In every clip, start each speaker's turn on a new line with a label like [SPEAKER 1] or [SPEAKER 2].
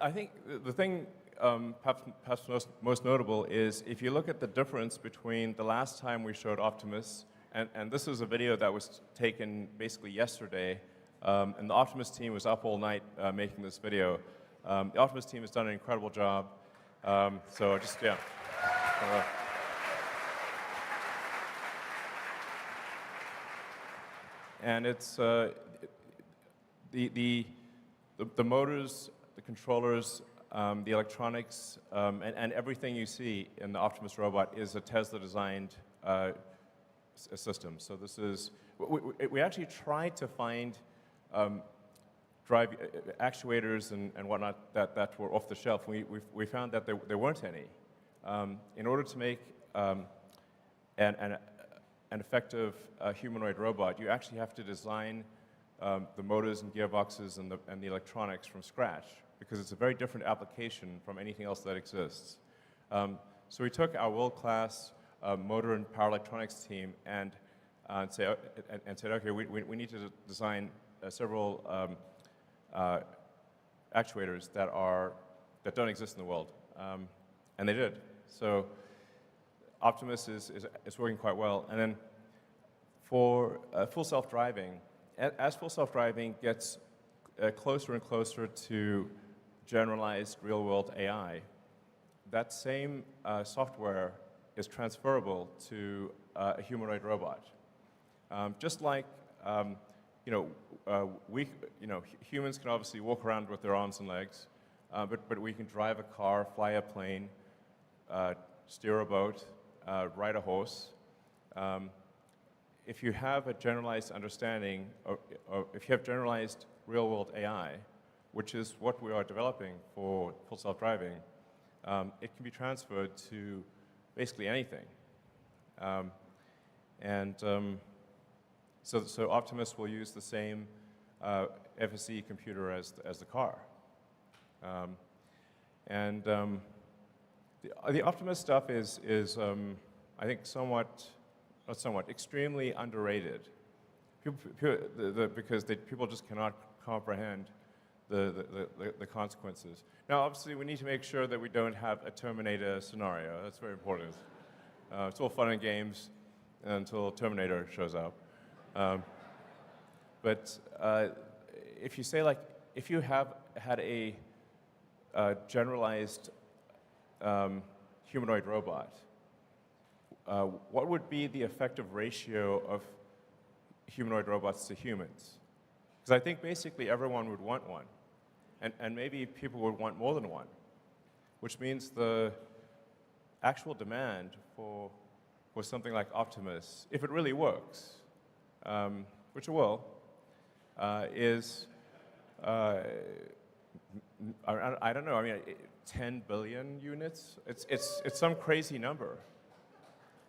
[SPEAKER 1] I think the thing perhaps most notable is if you look at the difference between the last time we showed Optimus, and this is a video that was taken basically yesterday, and the Optimus team was up all night making this video. The Optimus team has done an incredible job. So just, yeah. And it's the motors, the controllers, the electronics, and everything you see in the Optimus robot is a Tesla-designed system. So this is, we actually tried to find drive actuators and whatnot that were off the shelf. We found that there weren't any. In order to make an effective humanoid robot, you actually have to design the motors and gearboxes and the electronics from scratch, because it's a very different application from anything else that exists. So we took our world-class motor and power electronics team and said, okay, we need to design several actuators that don't exist in the world, and they did. So Optimus is working quite well. And then for full self-driving, as full self-driving gets closer and closer to generalized real-world AI, that same software is transferable to a humanoid robot. Just like humans can obviously walk around with their arms and legs, but we can drive a car, fly a plane, steer a boat, ride a horse. If you have a generalized understanding, or if you have generalized real-world AI, which is what we are developing for full self-driving, it can be transferred to basically anything. So Optimus will use the same FSE computer as the car. The Optimus stuff is I think extremely underrated. Because people just cannot comprehend the consequences. Now, obviously, we need to make sure that we don't have a Terminator scenario. That's very important. It's all fun and games until Terminator shows up. But if you say, like, if you have had a generalized humanoid robot, what would be the effective ratio of humanoid robots to humans? Because I think basically everyone would want one. And maybe people would want more than one, which means the actual demand for something like Optimus, if it really works, which it will, is, I don't know, I mean, 10 billion units? It's some crazy number.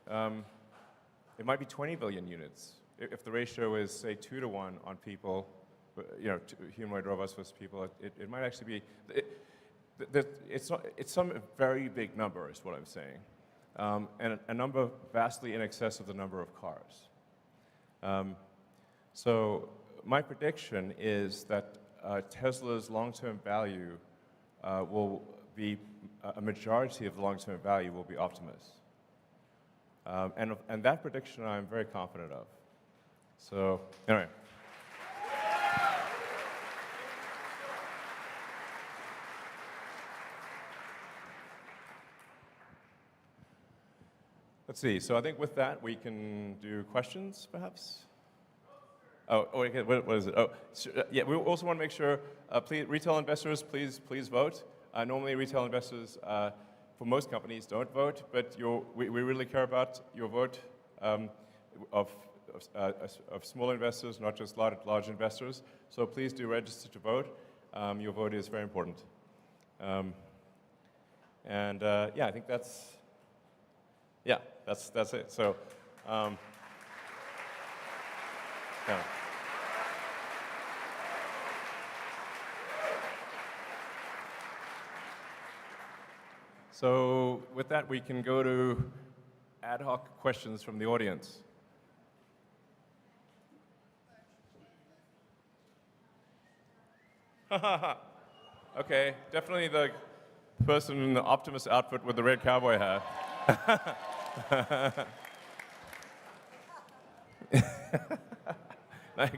[SPEAKER 1] It might be 20 billion units if the ratio is, say, 2 to 1 on people, humanoid robots versus people. It might actually be, it's some very big number is what I'm saying, and a number vastly in excess of the number of cars. So my prediction is that Tesla's long-term value will be, a majority of the long-term value will be Optimus. And that prediction I'm very confident of. So, anyway. Let's see, so I think with that we can do questions, perhaps? Oh, okay, what is it? Oh, yeah, we also want to make sure, please, retail investors, please vote. Normally retail investors, for most companies, don't vote, but we really care about your vote of small investors, not just large investors. So please do register to vote. Your vote is very important. Yeah, I think that's it. So, yeah. So with that, we can go to ad hoc questions from the audience. Okay, definitely the person in the Optimus outfit with the red cowboy hat.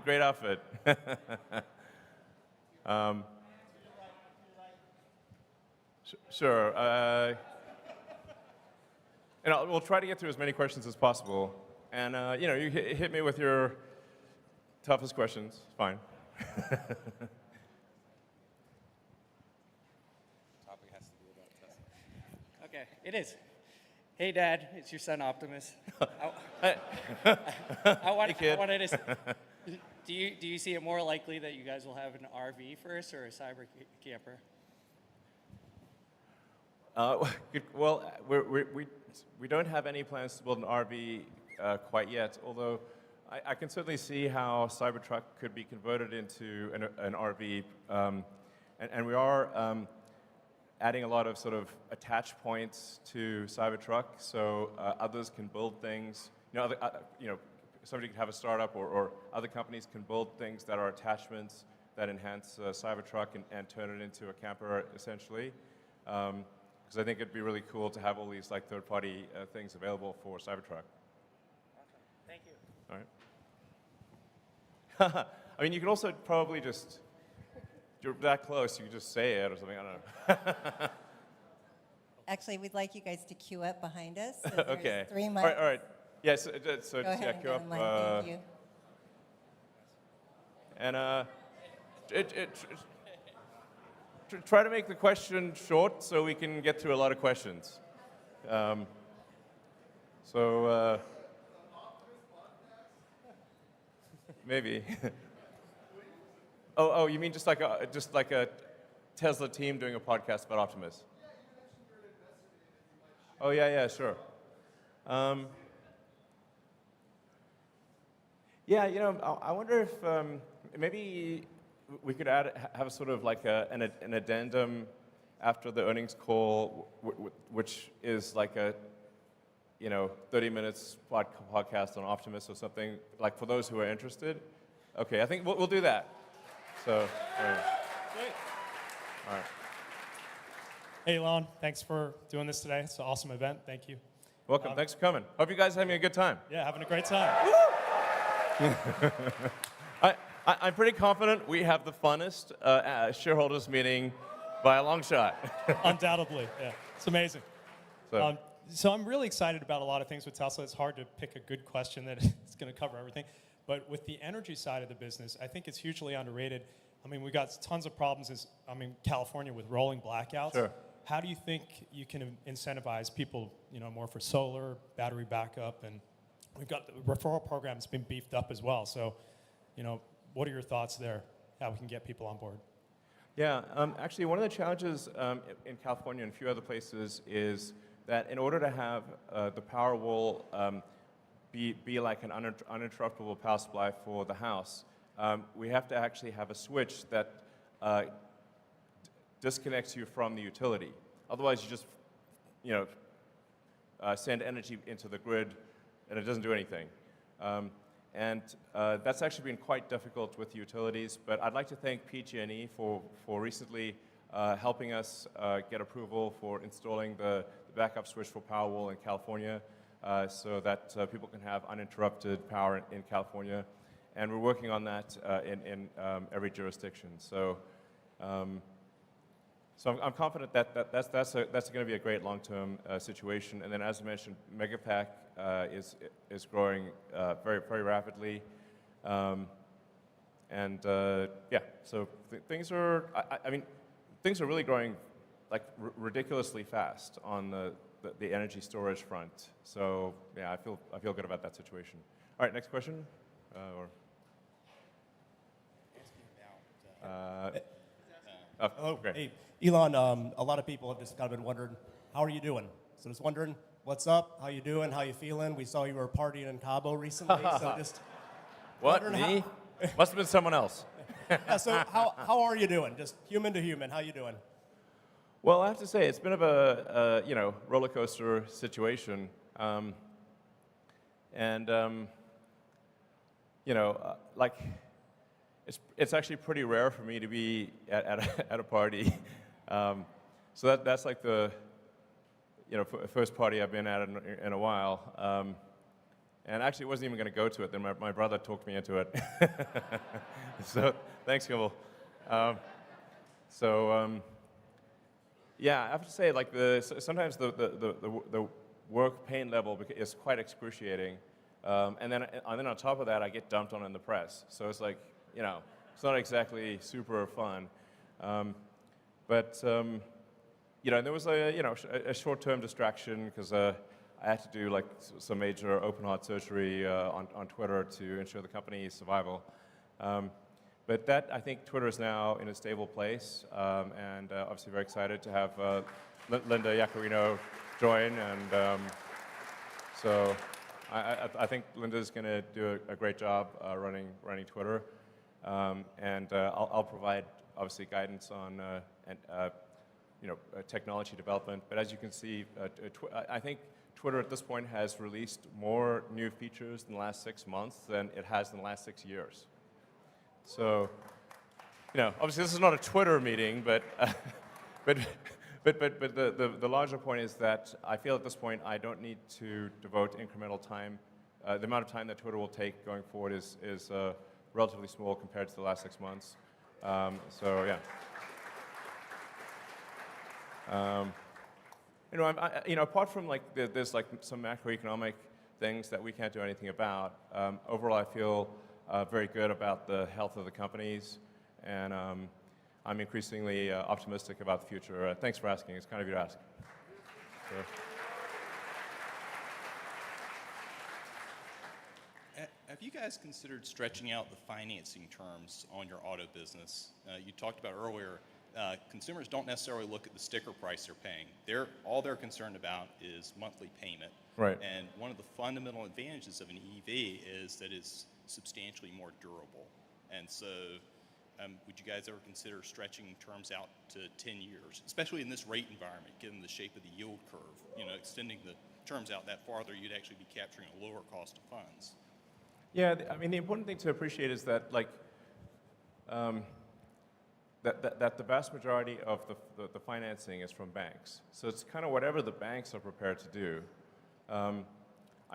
[SPEAKER 1] Great outfit. Sure. We'll try to get through as many questions as possible. And, you hit me with your toughest questions. Fine.
[SPEAKER 2] Topic has to be about Tesla.
[SPEAKER 3] Okay, it is. Hey, Dad, it's your son Optimus.
[SPEAKER 1] Hey, kid.
[SPEAKER 3] I wanted to. Do you see it more likely that you guys will have an RV first or a cyber camper?
[SPEAKER 1] Well, we don't have any plans to build an RV quite yet, although I can certainly see how Cybertruck could be converted into an RV. And we are adding a lot of sort of attach points to Cybertruck, so others can build things. Somebody can have a startup or other companies can build things that are attachments that enhance Cybertruck and turn it into a camper, essentially. Because I think it'd be really cool to have all these like third-party things available for Cybertruck.
[SPEAKER 3] Awesome. Thank you.
[SPEAKER 1] All right. I mean, you could also probably just, you're that close, you could just say it or something, I don't know.
[SPEAKER 4] Actually, we'd like you guys to queue up behind us. So
[SPEAKER 1] Okay.
[SPEAKER 4] 3
[SPEAKER 1] All
[SPEAKER 4] months.
[SPEAKER 1] right. Yeah, so
[SPEAKER 4] Go
[SPEAKER 1] just
[SPEAKER 4] ahead and
[SPEAKER 1] queue
[SPEAKER 4] get
[SPEAKER 1] up.
[SPEAKER 4] in line. Thank you.
[SPEAKER 1] And try to make the question short so we can get through a lot of questions. Maybe. Oh, you mean just like a Tesla team doing a podcast about Optimus? Oh yeah, sure. Yeah, I wonder if maybe we could have a sort of like an addendum after the earnings call, which is like a 30 minutes podcast on Optimus or something, like for those who are interested. Okay, I think we'll do that. So,
[SPEAKER 3] Great.
[SPEAKER 1] all right.
[SPEAKER 5] Hey, Elon, thanks for doing this today. It's an awesome event. Thank you.
[SPEAKER 1] Welcome. Thanks for coming. Hope you guys are having a good time.
[SPEAKER 5] Yeah, having a great time.
[SPEAKER 1] I'm pretty confident we have the funnest shareholders meeting by a long shot.
[SPEAKER 5] Undoubtedly, yeah. It's amazing.
[SPEAKER 1] So,
[SPEAKER 5] So I'm really excited about a lot of things with Tesla. It's hard to pick a good question that is going to cover everything. But with the energy side of the business, I think it's hugely underrated. I mean, we've got tons of problems California with rolling blackouts.
[SPEAKER 1] Sure.
[SPEAKER 5] How do you think you can incentivize people, more for solar, battery backup, and we've got the referral program that's been beefed up as well. So, what are your thoughts there? How we can get people on board?
[SPEAKER 1] yeah, actually, one of the challenges in California and a few other places is that in order to have the Powerwall be like an uninterruptible power supply for the house, we have to actually have a switch that disconnects you from the utility. Otherwise, you just, send energy into the grid, and it doesn't do anything. That's actually been quite difficult with utilities, but I'd like to thank PG&E for recently helping us get approval for installing the backup switch for Powerwall in California so that people can have uninterrupted power in California. And we're working on that in every jurisdiction. So I'm confident that that's going to be a great long-term situation. And then, as I mentioned, Megapack is growing very, very rapidly. So things are, things are really growing like ridiculously fast on the energy storage front. So yeah, I feel good about that situation. All right, next question.
[SPEAKER 6] Hello.
[SPEAKER 1] Great.
[SPEAKER 6] Hey, Elon, a lot of people have just kind of been wondering, how are you doing? So just wondering, what's up? How you doing? How you feeling? We saw you were partying in Cabo recently, so just
[SPEAKER 1] What,
[SPEAKER 6] wondering
[SPEAKER 1] me? Must have been someone else.
[SPEAKER 6] yeah, so how are you doing? Just human to human, how you doing?
[SPEAKER 1] Well, I have to say, it's been a bit of a roller coaster situation. it's actually pretty rare for me to be at a party. So that's like the first party I've been at in a while. And actually wasn't even going to go to it. Then my brother talked me into it. So thanks, Kimball. Yeah, I have to say, like sometimes the work pain level is quite excruciating, and then on top of that, I get dumped on in the press. So it's like, it's not exactly super fun. But there was a short-term distraction because I had to do like some major open heart surgery on Twitter to ensure the company's survival. But that, I think Twitter is now in a stable place, and obviously very excited to have Linda Yaccarino join. And so I think Linda's going to do a great job running Twitter. And I'll provide, obviously, guidance on technology development. But as you can see, I think Twitter at this point has released more new features in the last 6 months than it has in the last 6 years. So, obviously this is not a Twitter meeting, but the larger point is that I feel at this point I don't need to devote incremental time. The amount of time that Twitter will take going forward is relatively small compared to the last 6 months. So yeah. Apart from like there's like some macroeconomic things that we can't do anything about. Overall, I feel very good about the health of the companies, and I'm increasingly optimistic about the future. Thanks for asking. It's kind of you to ask. So.
[SPEAKER 2] Have you guys considered stretching out the financing terms on your auto business? You talked about earlier, consumers don't necessarily look at the sticker price they're paying. All they're concerned about is monthly payment.
[SPEAKER 1] Right.
[SPEAKER 2] And one of the fundamental advantages of an EV is that it's substantially more durable. And so would you guys ever consider stretching terms out to 10 years, especially in this rate environment, given the shape of the yield curve? Extending the terms out that farther, you'd actually be capturing a lower cost of funds.
[SPEAKER 1] Yeah, I mean, the important thing to appreciate is that, like, that the vast majority of the financing is from banks. So it's kind of whatever the banks are prepared to do. I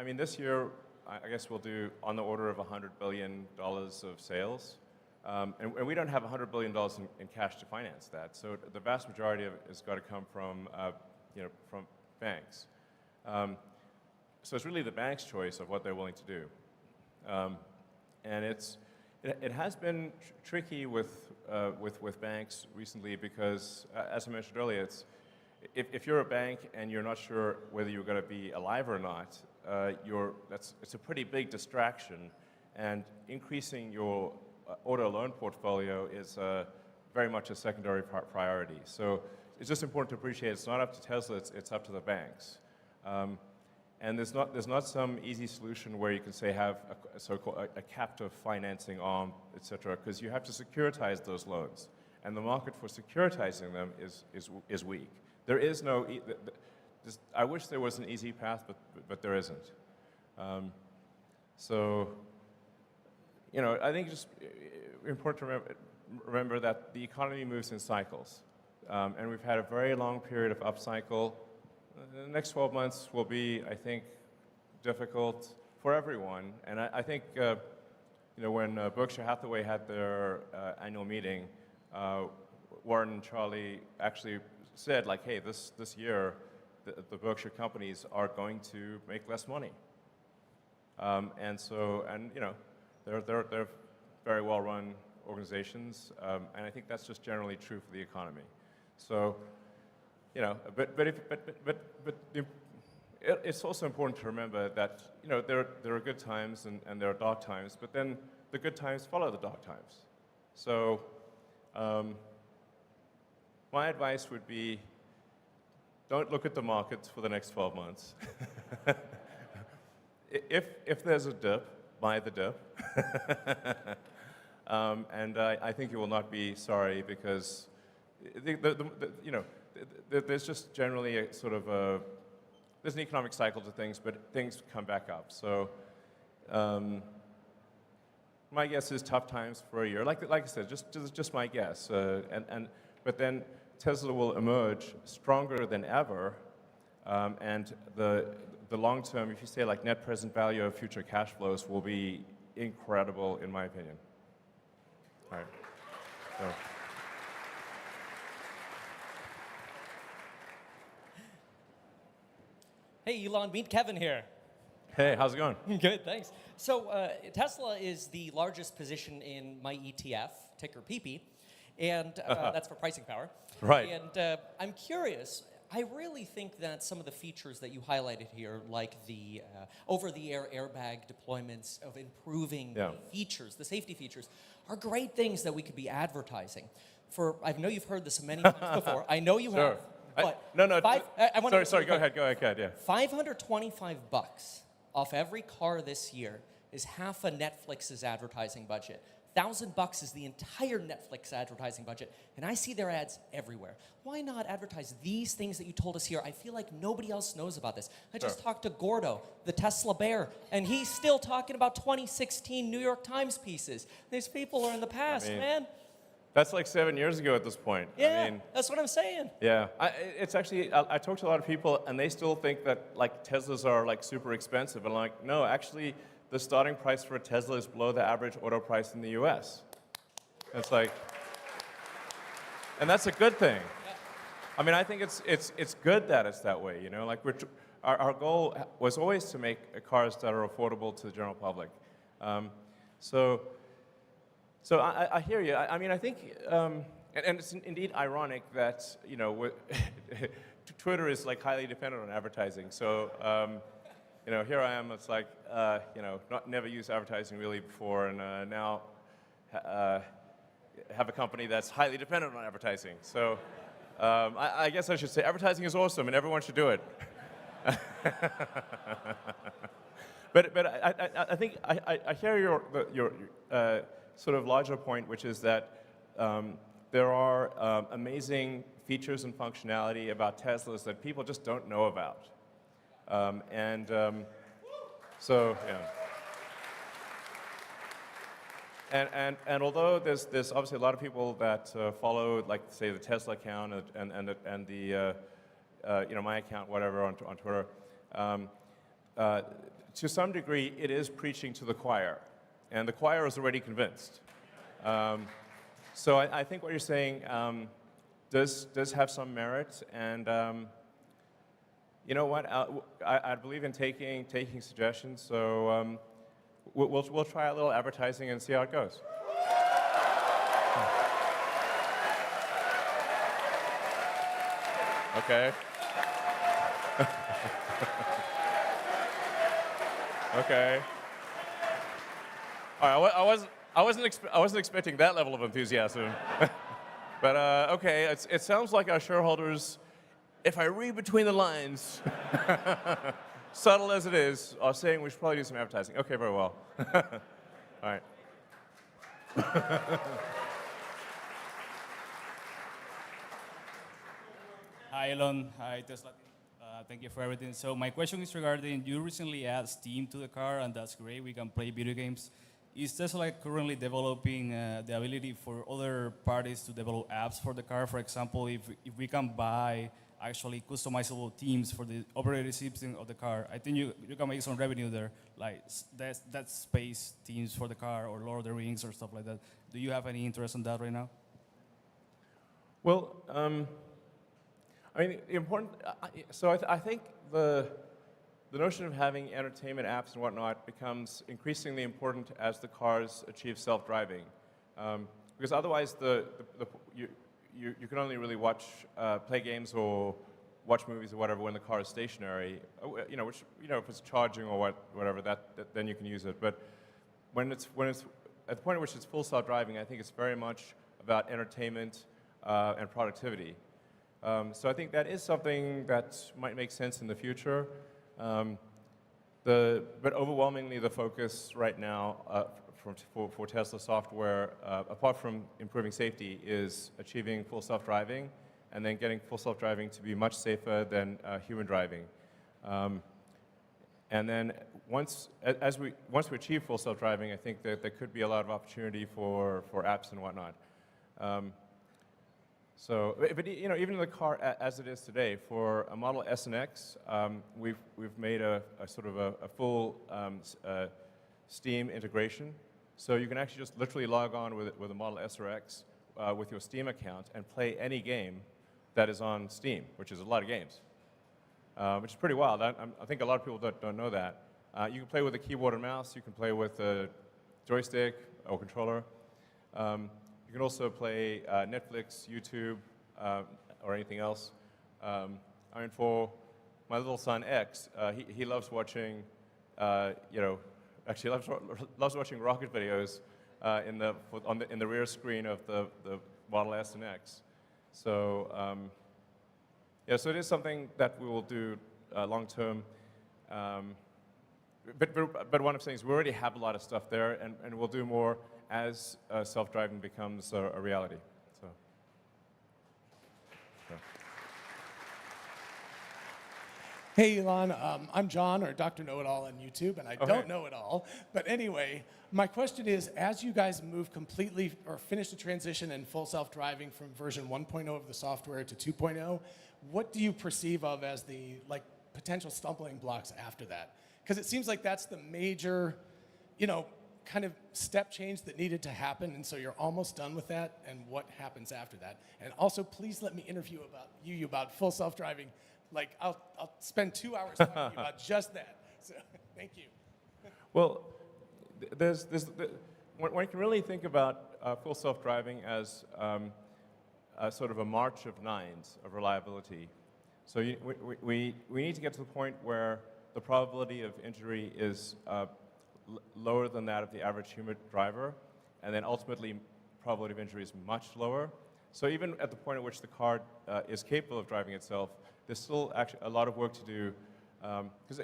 [SPEAKER 1] mean, this year, I guess we'll do on the order of $100 billion of sales. And we don't have $100 billion in cash to finance that. So the vast majority of it has got to come from banks. So it's really the bank's choice of what they're willing to do. And it has been tricky with banks recently because, as I mentioned earlier, if you're a bank and you're not sure whether you're going to be alive or not, it's a pretty big distraction, and increasing your auto loan portfolio is very much a secondary priority. So it's just important to appreciate it's not up to Tesla, it's up to the banks. And there's not some easy solution where you can say have a so-called a captive financing arm, et cetera, because you have to securitize those loans, and the market for securitizing them is weak. There is no. I wish there was an easy path, but there isn't. So, I think it's just important to remember that the economy moves in cycles, and we've had a very long period of upcycle. The next 12 months will be, I think, difficult for everyone. And I think, when Berkshire Hathaway had their annual meeting, Warren and Charlie actually said, like, hey, this year, the Berkshire companies are going to make less money. They're very well-run organizations, and I think that's just generally true for the economy. So. It's also important to remember that there are good times and there are dark times, but then the good times follow the dark times. So my advice would be, don't look at the markets for the next 12 months. If there's a dip, buy the dip. And I think you will not be sorry because there's just generally a sort of there's an economic cycle to things, but things come back up. So my guess is tough times for a year. Like I said, just my guess. But then Tesla will emerge stronger than ever, and the long term, if you say like net present value of future cash flows, will be incredible, in my opinion. All right. So.
[SPEAKER 7] Hey, Elon, meet Kevin here.
[SPEAKER 1] Hey, how's it going?
[SPEAKER 7] Good, thanks. So Tesla is the largest position in my ETF, ticker PP, and that's for pricing power.
[SPEAKER 1] Right.
[SPEAKER 7] And I'm curious, I really think that some of the features that you highlighted here, like the over-the-air airbag deployments of improving the features, the safety features, are great things that we could be advertising. I know you've heard this many times before. I know you have. But
[SPEAKER 1] no. Sorry. Go ahead. Yeah.
[SPEAKER 7] $525 off every car this year is half a Netflix's advertising budget. $1,000 is the entire Netflix advertising budget, and I see their ads everywhere. Why not advertise these things that you told us here? I feel like nobody else knows about this. I just talked to Gordo, the Tesla bear, and he's still talking about 2016 New York Times pieces. These people are in the past, man.
[SPEAKER 1] That's like 7 years ago at this point.
[SPEAKER 7] Yeah, that's what I'm saying.
[SPEAKER 1] Yeah, it's actually, I talked to a lot of people, and they still think that like Teslas are like super expensive. And like, no, actually, the starting price for a Tesla is below the average auto price in the U.S. It's like, and that's a good thing. Yeah. I mean, I think it's good that it's that way. You know, like our goal was always to make cars that are affordable to the general public. So I hear you. I mean, I think, and it's indeed ironic that, you know, Twitter is like highly dependent on advertising. So, you know, here I am. It's like, you know, never used advertising really before, and now have a company that's highly dependent on advertising. So, I guess I should say advertising is awesome, and everyone should do it. But I think I hear your sort of larger point, which is that there are amazing features and functionality about Teslas that people just don't know about. So, yeah. And although there's obviously a lot of people that follow, like, say, the Tesla account and the you know, my account, whatever, on Twitter, to some degree, it is preaching to the choir. And the choir is already convinced. So I think what you're saying does have some merit, and you know what? I believe in taking suggestions. So we'll try a little advertising and see how it goes. Okay. Okay. All right, I wasn't expecting that level of enthusiasm, but okay. It sounds like our shareholders, if I read between the lines, subtle as it is, are saying we should probably do some advertising. Okay, very well. All right.
[SPEAKER 8] Hi, Elon. Hi, Tesla. Thank you for everything. So my question is regarding, you recently added Steam to the car, and that's great. We can play video games. Is Tesla currently developing the ability for other parties to develop apps for the car? For example, if we can buy actually customizable themes for the operating system of the car, I think you can make some revenue there, like that space themes for the car or Lord of the Rings or stuff like that. Do you have any interest in that right now?
[SPEAKER 1] Well, I mean, important. So I think the notion of having entertainment apps and whatnot becomes increasingly important as the cars achieve self-driving, because otherwise you can only really play games or watch movies or whatever when the car is stationary. You know, which, you know, if it's charging or whatever, then you can use it. But when it's at the point at which it's full self-driving, I think it's very much about entertainment and productivity. So I think that is something that might make sense in the future. But overwhelmingly, the focus right now for Tesla software, apart from improving safety, is achieving full self-driving and then getting full self-driving to be much safer than human driving. And then once we achieve full self-driving, I think that there could be a lot of opportunity for apps and whatnot. But even in the car as it is today, for a Model S and X, we've made a sort of a full Steam integration. So you can actually just literally log on with a Model S or X with your Steam account and play any game that is on Steam, which is a lot of games, which is pretty wild. I think a lot of people don't know that. You can play with a keyboard and mouse. You can play with a joystick or controller. You can also play Netflix, YouTube, or anything else. I mean, for my little son X, he loves watching, actually loves watching rocket videos in the rear screen of the Model S and X. So yeah, so it is something that we will do long term. But one of the things, we already have a lot of stuff there, and we'll do more as self-driving becomes a reality. So.
[SPEAKER 9] Hey, Elon. I'm John, or Dr. Know-It-All on YouTube, and I don't know it all. But anyway, my question is, as you guys move completely or finish the transition in full self-driving from version 1.0 of the software to 2.0, what do you perceive of as the potential stumbling blocks after that? Because it seems like that's the major, kind of step change that needed to happen, and so you're almost done with that, and what happens after that? And also, please let me interview about full self-driving. I'll spend 2 hours talking to you about just that. So, thank you.
[SPEAKER 1] Well, one can really think about full self-driving as sort of a march of nines of reliability. So we need to get to the point where the probability of injury is lower than that of the average human driver, and then ultimately probability of injury is much lower. So even at the point at which the car is capable of driving itself, there's still actually a lot of work to do, because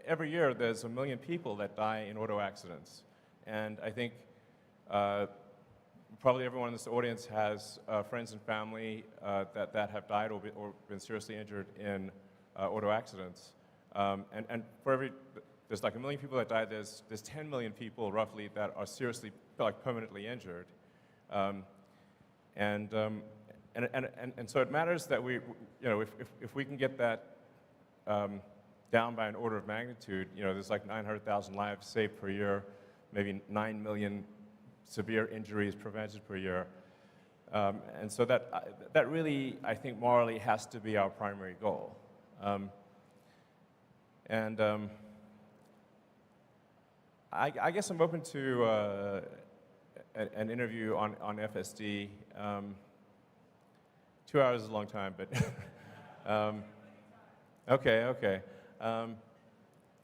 [SPEAKER 1] every year there's 1 million people that die in auto accidents, and I think probably everyone in this audience has friends and family that have died or been seriously injured in auto accidents, and for there's like 1 million people that die. There's 10 million people roughly that are seriously, permanently injured, and so it matters that if we can get that down by an order of magnitude, there's like 900,000 lives saved per year, maybe 9 million severe injuries prevented per year, and so that really, I think, morally has to be our primary goal. I guess I'm open to an interview on FSD. 2 hours is a long time, but okay. All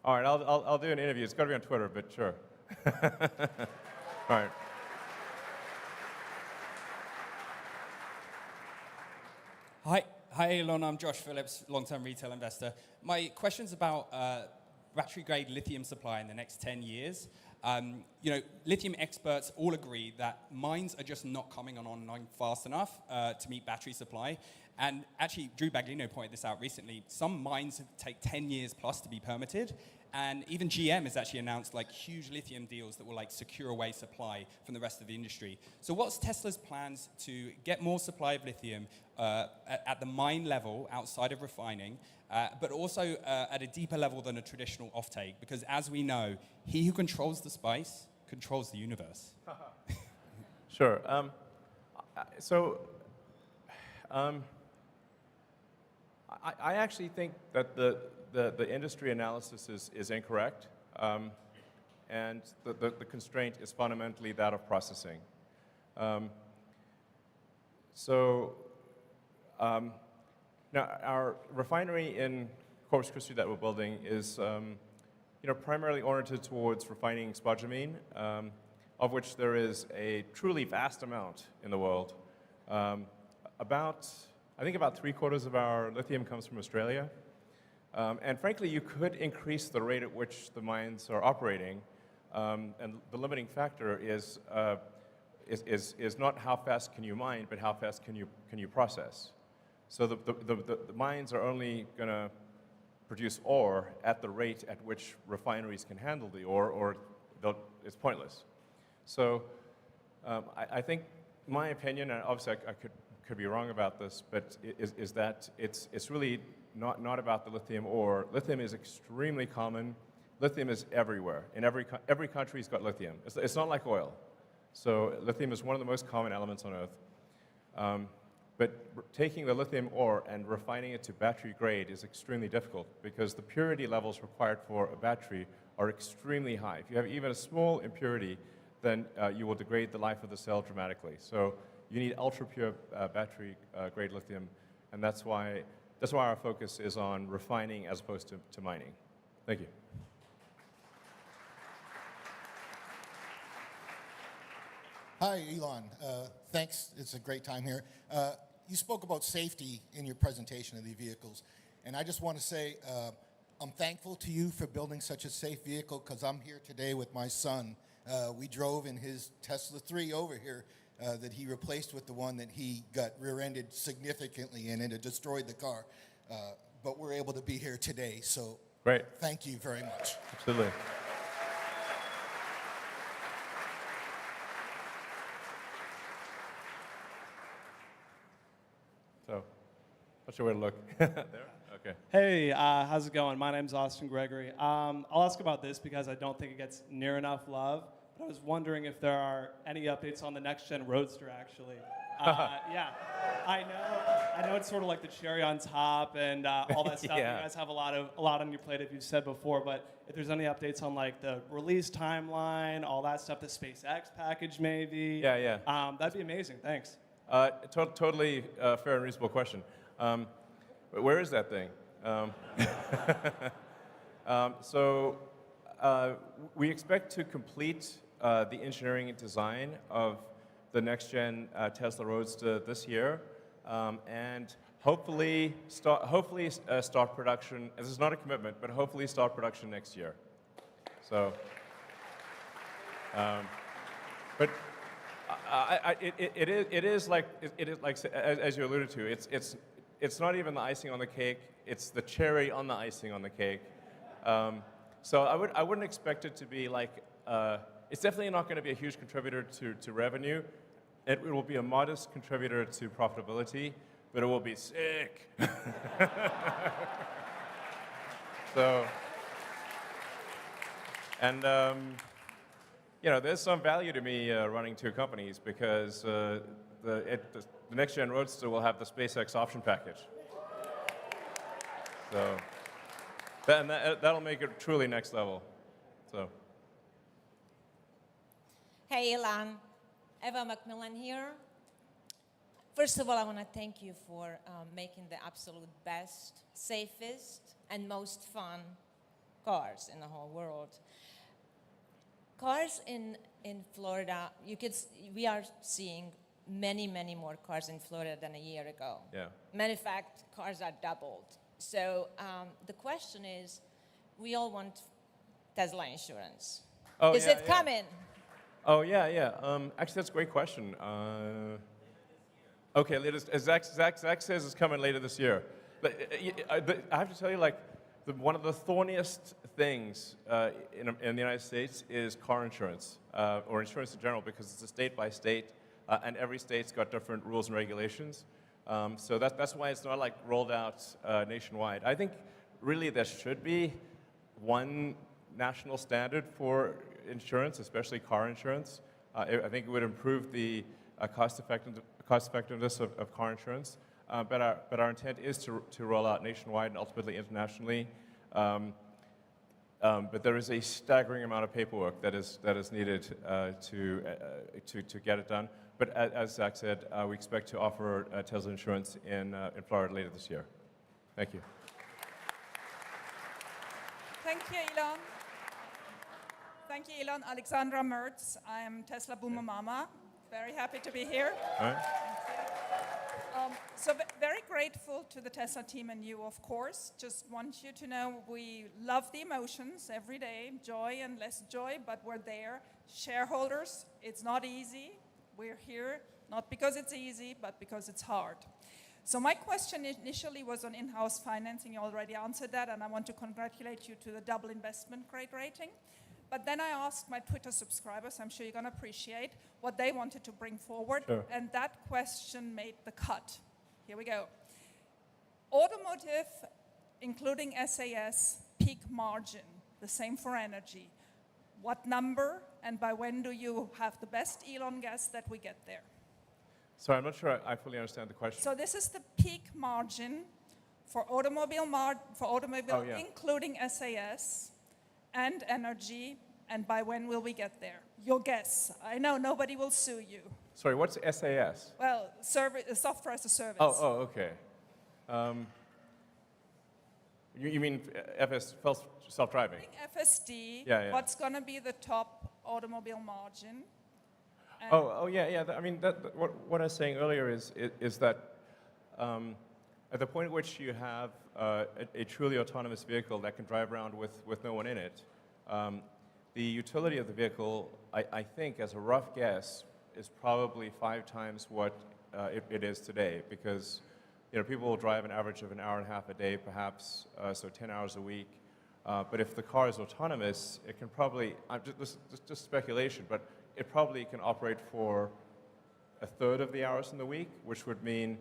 [SPEAKER 1] right, I'll do an interview. It's got to be on Twitter, but sure. All right.
[SPEAKER 10] Hi, Elon. I'm Josh Phillips, long-term retail investor. My question's about battery-grade lithium supply in the next 10 years. Lithium experts all agree that mines are just not coming online fast enough to meet battery supply. And actually, Drew Baglino pointed this out recently. Some mines take 10 years plus to be permitted. And even GM has actually announced huge lithium deals that will secure away supply from the rest of the industry. So what's Tesla's plans to get more supply of lithium at the mine level outside of refining, but also at a deeper level than a traditional offtake? Because as we know, he who controls the spice controls the universe.
[SPEAKER 1] Sure. I actually think that the industry analysis is incorrect, and the constraint is fundamentally that of processing. Now, our refinery in Corpus Christi that we're building is primarily oriented towards refining spodumene, of which there is a truly vast amount in the world. I think about 3/4 of our lithium comes from Australia. And frankly, you could increase the rate at which the mines are operating, and the limiting factor is not how fast can you mine, but how fast can you process. So the mines are only going to produce ore at the rate at which refineries can handle the ore, or it's pointless. So I think my opinion, and obviously I could be wrong about this, but is that it's really not about the lithium ore. Lithium is extremely common. Lithium is everywhere. In every country's got lithium. It's not like oil. So lithium is one of the most common elements on Earth. But taking the lithium ore and refining it to battery grade is extremely difficult because the purity levels required for a battery are extremely high. If you have even a small impurity, then you will degrade the life of the cell dramatically. So you need ultra-pure battery grade lithium, and that's why our focus is on refining as opposed to mining. Thank you.
[SPEAKER 11] Hi, Elon. Thanks. It's a great time here. You spoke about safety in your presentation of the vehicles, and I just want to say I'm thankful to you for building such a safe vehicle because I'm here today with my son. We drove in his Tesla 3 over here that he replaced with the one that he got rear-ended significantly in, and it destroyed the car. But we're able to be here today, so
[SPEAKER 1] Great.
[SPEAKER 11] Thank you very much.
[SPEAKER 1] Absolutely. So, not sure where to look. There? Okay.
[SPEAKER 12] Hey, how's it going? My name's Austin Gregory. I'll ask about this because I don't think it gets near enough love. But I was wondering if there are any updates on the next-gen Roadster, actually. Yeah, I know it's sort of like the cherry on top and all that stuff.
[SPEAKER 1] Yeah.
[SPEAKER 12] You guys have a lot on your plate, if you've said before. But if there's any updates on like the release timeline, all that stuff, the SpaceX package, maybe.
[SPEAKER 1] Yeah.
[SPEAKER 12] That'd be amazing. Thanks.
[SPEAKER 1] Totally fair and reasonable question. But where is that thing? We expect to complete the engineering and design of the next-gen Tesla Roadster this year, and hopefully start production. This is not a commitment, but hopefully start production next year. So, but. It is like as you alluded to. It's not even the icing on the cake. It's the cherry on the icing on the cake. So I wouldn't expect it to be like. It's definitely not going to be a huge contributor to revenue. It will be a modest contributor to profitability, but it will be sick. So, and. There's some value to me running two companies because the next-gen Roadster will have the SpaceX option package. So that'll make it truly next level. So.
[SPEAKER 13] Hey, Elon. Eva Macmillan here. First of all, I want to thank you for making the absolute best, safest, and most fun cars in the whole world. Cars in Florida, we are seeing many more cars in Florida than a year ago.
[SPEAKER 1] Yeah.
[SPEAKER 13] Matter of fact, cars are doubled. So the question is, we all want Tesla insurance.
[SPEAKER 1] Oh,
[SPEAKER 13] is it coming?
[SPEAKER 1] Oh, yeah. Actually, that's a great question. Okay, Zach says it's coming later this year. But I have to tell you, one of the thorniest things in the United States is car insurance, or insurance in general, because it's a state by state, and every state's got different rules and regulations. So that's why it's not rolled out nationwide. I think really there should be one national standard for insurance, especially car insurance. I think it would improve the cost effectiveness of car insurance. But our intent is to roll out nationwide and ultimately internationally. But there is a staggering amount of paperwork that is needed to get it done. But as Zach said, we expect to offer Tesla insurance in Florida later this year. Thank you.
[SPEAKER 14] Thank you, Elon. Thank you, Elon. Alexandra Mertz. I am Tesla Boomer Mama. Very happy to be here.
[SPEAKER 1] All right.
[SPEAKER 14] So very grateful to the Tesla team and you, of course. Just want you to know we love the emotions every day, joy and less joy, but we're there. Shareholders, it's not easy. We're here not because it's easy, but because it's hard. So my question initially was on in-house financing. You already answered that, and I want to congratulate you to the double investment grade rating. But then I asked my Twitter subscribers, I'm sure you're going to appreciate, what they wanted to bring forward.
[SPEAKER 1] Sure.
[SPEAKER 14] And that question made the cut. Here we go. Automotive, including SAS, peak margin, the same for energy. What number, and by when do you have the best Elon guess that we get there?
[SPEAKER 1] So I'm not sure I fully understand the question.
[SPEAKER 14] So this is the peak margin for automobile,
[SPEAKER 1] Oh, yeah.
[SPEAKER 14] including SAS and energy, and by when will we get there? Your guess. I know nobody will sue you.
[SPEAKER 1] Sorry, what's SAS?
[SPEAKER 14] Well, software as a service.
[SPEAKER 1] Oh, okay. You mean self-driving?
[SPEAKER 14] FSD,
[SPEAKER 1] Yeah.
[SPEAKER 14] what's going to be the top automobile margin? And
[SPEAKER 1] Yeah. I mean, what I was saying earlier is that at the point at which you have a truly autonomous vehicle that can drive around with no one in it, the utility of the vehicle, I think, as a rough guess, is probably 5 times what it is today, because people will drive an average of an hour and a half a day, perhaps, so 10 hours a week. But if the car is autonomous, it can probably, just speculation, but it probably can operate for a third of the hours in the week, which would mean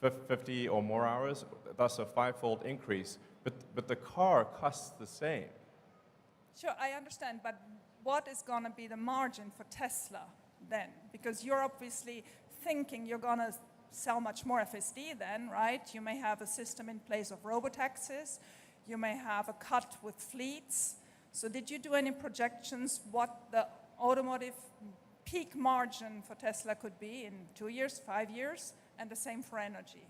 [SPEAKER 1] 50 or more hours, thus a 5-fold increase. But the car costs the same.
[SPEAKER 14] Sure, I understand, but what is going to be the margin for Tesla then? Because you're obviously thinking you're going to sell much more FSD then, right? You may have a system in place of robotaxis. You may have a cut with fleets. So did you do any projections what the automotive peak margin for Tesla could be in 2 years, 5 years, and the same for energy?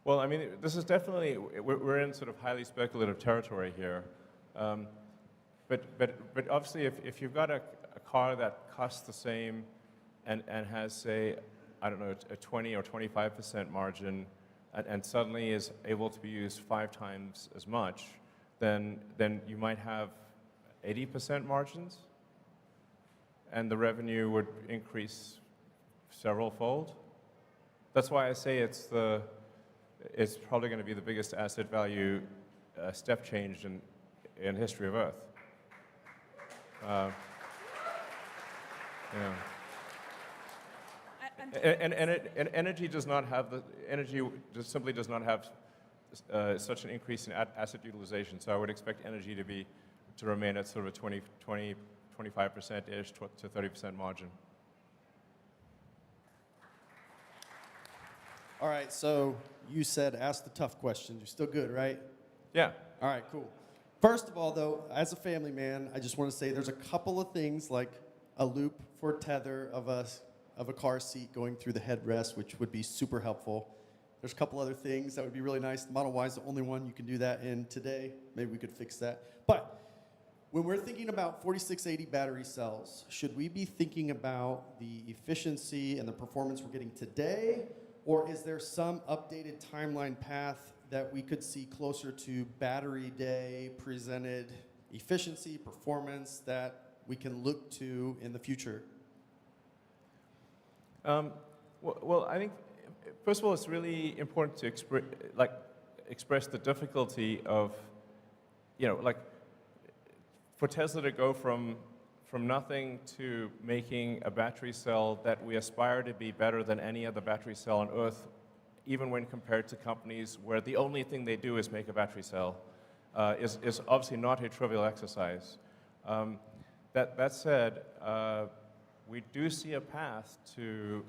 [SPEAKER 1] Well, I mean, this is definitely, we're in sort of highly speculative territory here. But obviously, if you've got a car that costs the same and has, say, I don't know, a 20 or 25% margin, and suddenly is able to be used 5 times as much, then you might have 80% margins, and the revenue would increase several-fold. That's why I say it's probably going to be the biggest asset value step change in history of Earth. And energy does not have simply does not have such an increase in asset utilization. So I would expect energy to remain at sort of a 25%-ish to 30% margin.
[SPEAKER 15] All right, so you said ask the tough questions. You're still good, right?
[SPEAKER 1] Yeah.
[SPEAKER 15] All right, cool. First of all, though, as a family man, I just want to say there's a couple of things like a loop for tether of a car seat going through the headrest, which would be super helpful. There's a couple other things that would be really nice. The Model Y is the only one you can do that in today. Maybe we could fix that. But when we're thinking about 4680 battery cells, should we be thinking about the efficiency and the performance we're getting today? Or is there some updated timeline path that we could see closer to battery day presented efficiency, performance that we can look to in the future?
[SPEAKER 1] Well, I think, first of all, it's really important to express the difficulty of, for Tesla to go from nothing to making a battery cell that we aspire to be better than any other battery cell on Earth, even when compared to companies where the only thing they do is make a battery cell, is obviously not a trivial exercise. That said, we do see a path to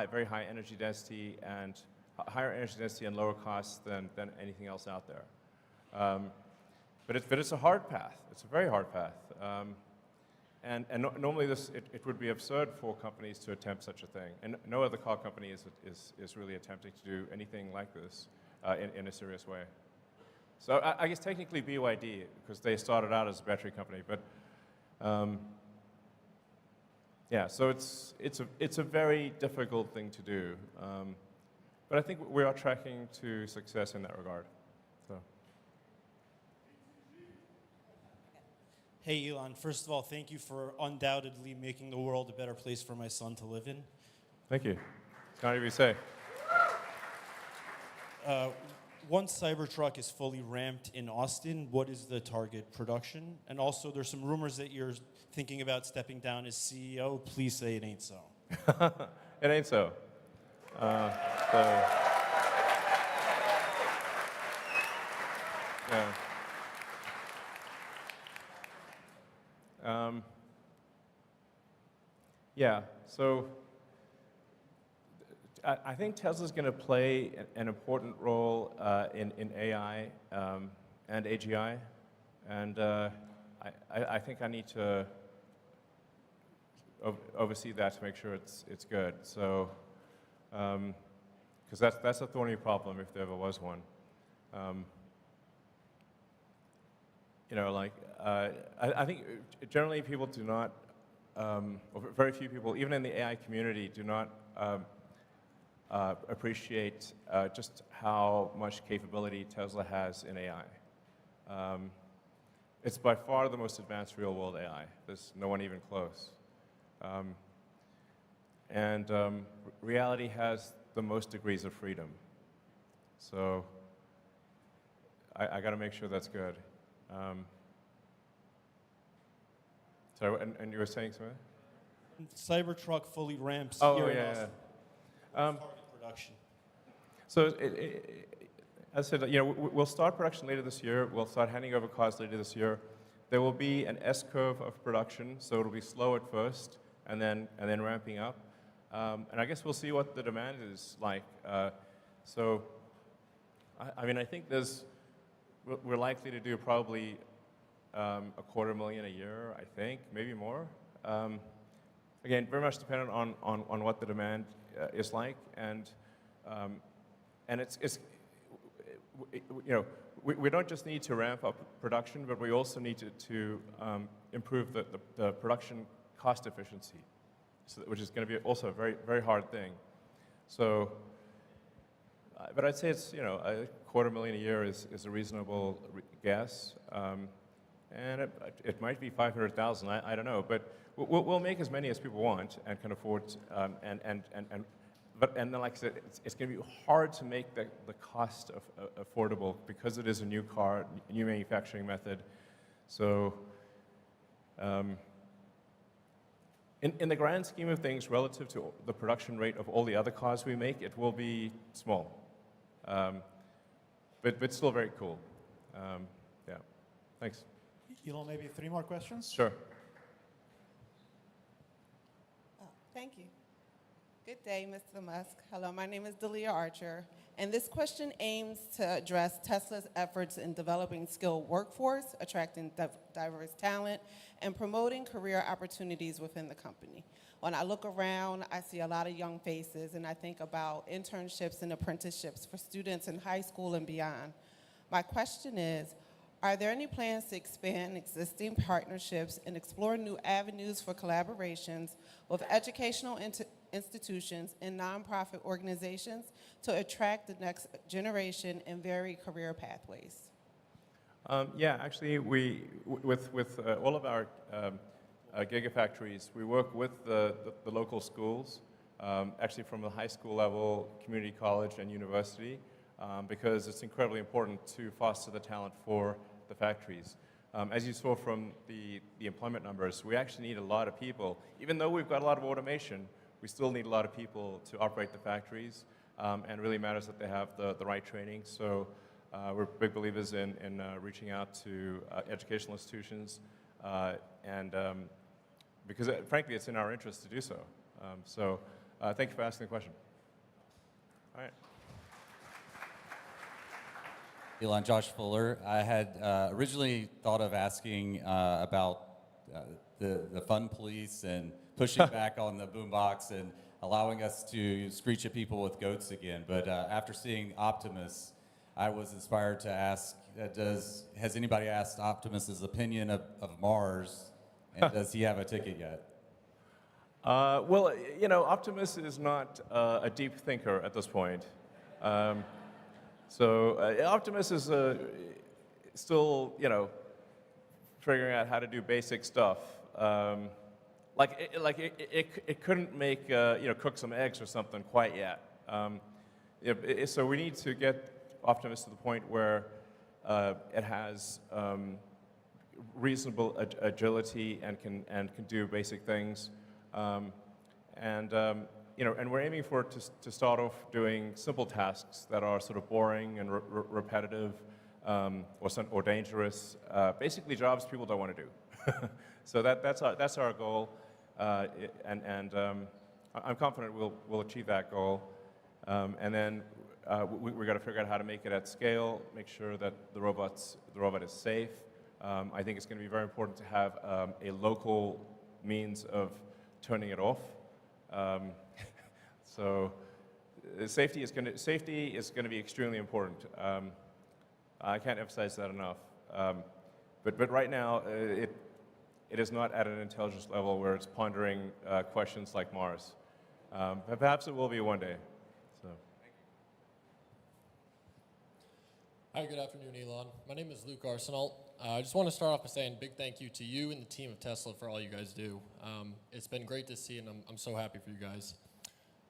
[SPEAKER 1] very high energy density and higher energy density and lower costs than anything else out there. But it's a hard path. It's a very hard path. Normally it would be absurd for companies to attempt such a thing. And no other car company is really attempting to do anything like this in a serious way. So I guess technically BYD, because they started out as a battery company, but yeah, so it's a very difficult thing to do. But I think we are tracking to success in that regard. So.
[SPEAKER 16] Hey, Elon, first of all, thank you for undoubtedly making the world a better place for my son to live in.
[SPEAKER 1] Thank you. It's kind of you say.
[SPEAKER 16] Once Cybertruck is fully ramped in Austin, what is the target production? And also, there's some rumors that you're thinking about stepping down as CEO. Please say it ain't so.
[SPEAKER 1] It ain't so. Yeah. Yeah, so I think Tesla's going to play an important role in AI and AGI, and I think I need to oversee that to make sure it's good. So, because that's a thorny problem if there ever was one. You know, like I think generally people do not, or very few people, even in the AI community, do not appreciate just how much capability Tesla has in AI. It's by far the most advanced real-world AI. There's no one even close. Reality has the most degrees of freedom. So I got to make sure that's good. So, and you were saying something?
[SPEAKER 16] Cybertruck fully ramps
[SPEAKER 1] Oh,
[SPEAKER 16] here in
[SPEAKER 1] yeah,
[SPEAKER 16] Austin.
[SPEAKER 1] yeah.
[SPEAKER 16] Target production.
[SPEAKER 1] So, as I said, you know, we'll start production later this year. We'll start handing over cars later this year. There will be an S-curve of production, so it'll be slow at first, and then ramping up. And I guess we'll see what the demand is like. So, I mean, I think we're likely to do probably 250,000 a year, I think, maybe more. Again, very much dependent on what the demand is like, and it's you know, we don't just need to ramp up production, but we also need to improve the production cost efficiency, which is going to be also a very, very hard thing. So, but I'd say it's, you know, 250,000 a year is a reasonable guess. And it might be 500,000, I don't know, but we'll make as many as people want and can afford, but then, like I said, it's going to be hard to make the cost affordable because it is a new car, a new manufacturing method. So, in the grand scheme of things, relative to the production rate of all the other cars we make, it will be small, but still very cool. Yeah, thanks.
[SPEAKER 17] Elon, maybe 3 more questions?
[SPEAKER 1] Sure.
[SPEAKER 18] Thank you. Good day, Mr. Musk. Hello, my name is Delia Archer, and this question aims to address Tesla's efforts in developing skilled workforce, attracting diverse talent, and promoting career opportunities within the company. When I look around, I see a lot of young faces, and I think about internships and apprenticeships for students in high school and beyond. My question is, are there any plans to expand existing partnerships and explore new avenues for collaborations with educational institutions and nonprofit organizations to attract the next generation and vary career pathways?
[SPEAKER 1] Yeah, actually, with all of our gigafactories, we work with the local schools, actually from the high school level, community college, and university, because it's incredibly important to foster the talent for the factories. As you saw from the employment numbers, we actually need a lot of people. Even though we've got a lot of automation, we still need a lot of people to operate the factories, and it really matters that they have the right training. So we're big believers in reaching out to educational institutions, and because frankly, it's in our interest to do so. So thank you for asking the question. All right.
[SPEAKER 19] Elon, Josh Fuller. I had originally thought of asking about the fun police and pushing back on the boombox and allowing us to screech at people with goats again. But after seeing Optimus, I was inspired to ask, has anybody asked Optimus's opinion of Mars, and does he have a ticket yet?
[SPEAKER 1] Well, you know, Optimus is not a deep thinker at this point. So Optimus is still, you know, figuring out how to do basic stuff. it couldn't make, cook some eggs or something quite yet. So we need to get Optimus to the point where it has reasonable agility and can do basic things. And we're aiming for it to start off doing simple tasks that are sort of boring and repetitive or dangerous, basically jobs people don't want to do. So that's our goal, and I'm confident we'll achieve that goal. And then we got to figure out how to make it at scale, make sure that the robot is safe. I think it's going to be very important to have a local means of turning it off. So safety is going to be extremely important. I can't emphasize that enough. But right now, it is not at an intelligence level where it's pondering questions like Mars. But perhaps it will be one day. So.
[SPEAKER 20] Hi, good afternoon, Elon. My name is Luke Arsenal. I just want to start off by saying a big thank you to you and the team of Tesla for all you guys do. It's been great to see, and I'm so happy for you guys.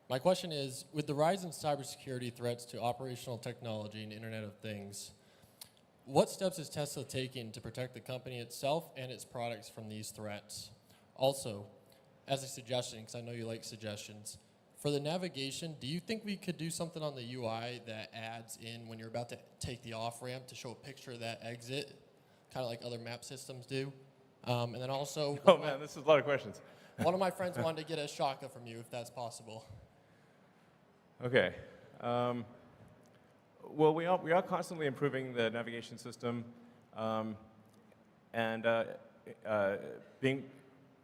[SPEAKER 20] My question is, with the rise in cybersecurity threats to operational technology and Internet of Things, what steps is Tesla taking to protect the company itself and its products from these threats? Also, as a suggestion, because I know you like suggestions, for the navigation, do you think we could do something on the UI that adds in when you're about to take the off-ramp to show a picture of that exit, kind of like other map systems do? And then also...
[SPEAKER 1] Oh man, this is a lot of questions.
[SPEAKER 20] One of my friends wanted to get a shaka from you, if that's possible.
[SPEAKER 1] Okay. Well, we are constantly improving the navigation system, and being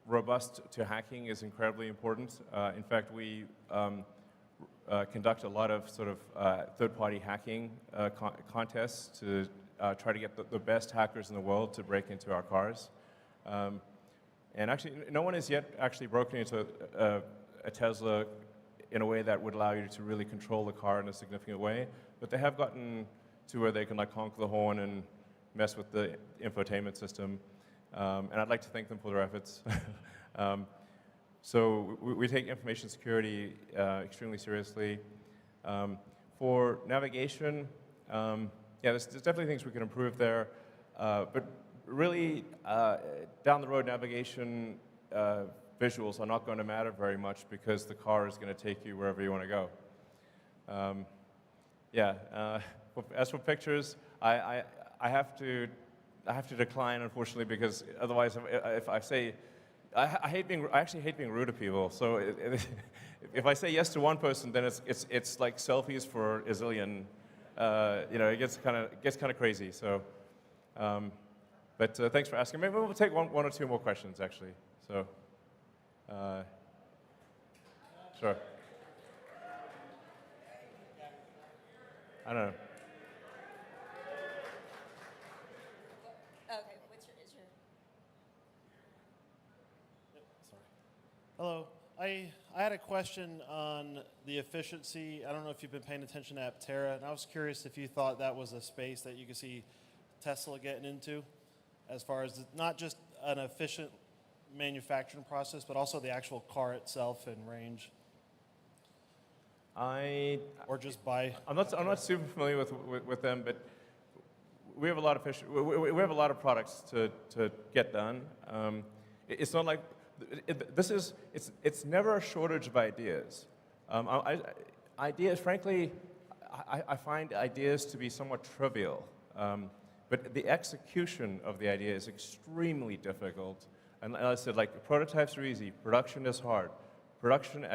[SPEAKER 1] robust to hacking is incredibly important. In fact, we conduct a lot of sort of third-party hacking contests to try to get the best hackers in the world to break into our cars. And actually, no one has yet actually broken into a Tesla in a way that would allow you to really control the car in a significant way. But they have gotten to where they can like honk the horn and mess with the infotainment system. And I'd like to thank them for their efforts. So we take information security extremely seriously. For navigation, yeah, there's definitely things we can improve there. But really, down the road, navigation visuals are not going to matter very much because the car is going to take you wherever you want to go. As for pictures, I have to decline, unfortunately, because otherwise, if I say, I actually hate being rude to people. So if I say yes to one person, then it's like selfies for a zillion. It gets kind of crazy. So, but thanks for asking. Maybe we'll take one or two more questions, actually. So, sure. I don't know.
[SPEAKER 13] Okay, is your...
[SPEAKER 16] Sorry. Hello. I had a question on the efficiency. I don't know if you've been paying attention to Aptera, and I was curious if you thought that was a space that you could see Tesla getting into, as far as not just an efficient manufacturing process, but also the actual car itself and range. Or just buy.
[SPEAKER 1] I'm not super familiar with them, but we have a lot of we have a lot of products to get done. It's not like it's never a shortage of ideas. Ideas, frankly, I find ideas to be somewhat trivial, but the execution of the idea is extremely difficult. And as I said, like prototypes are easy, production is hard. Production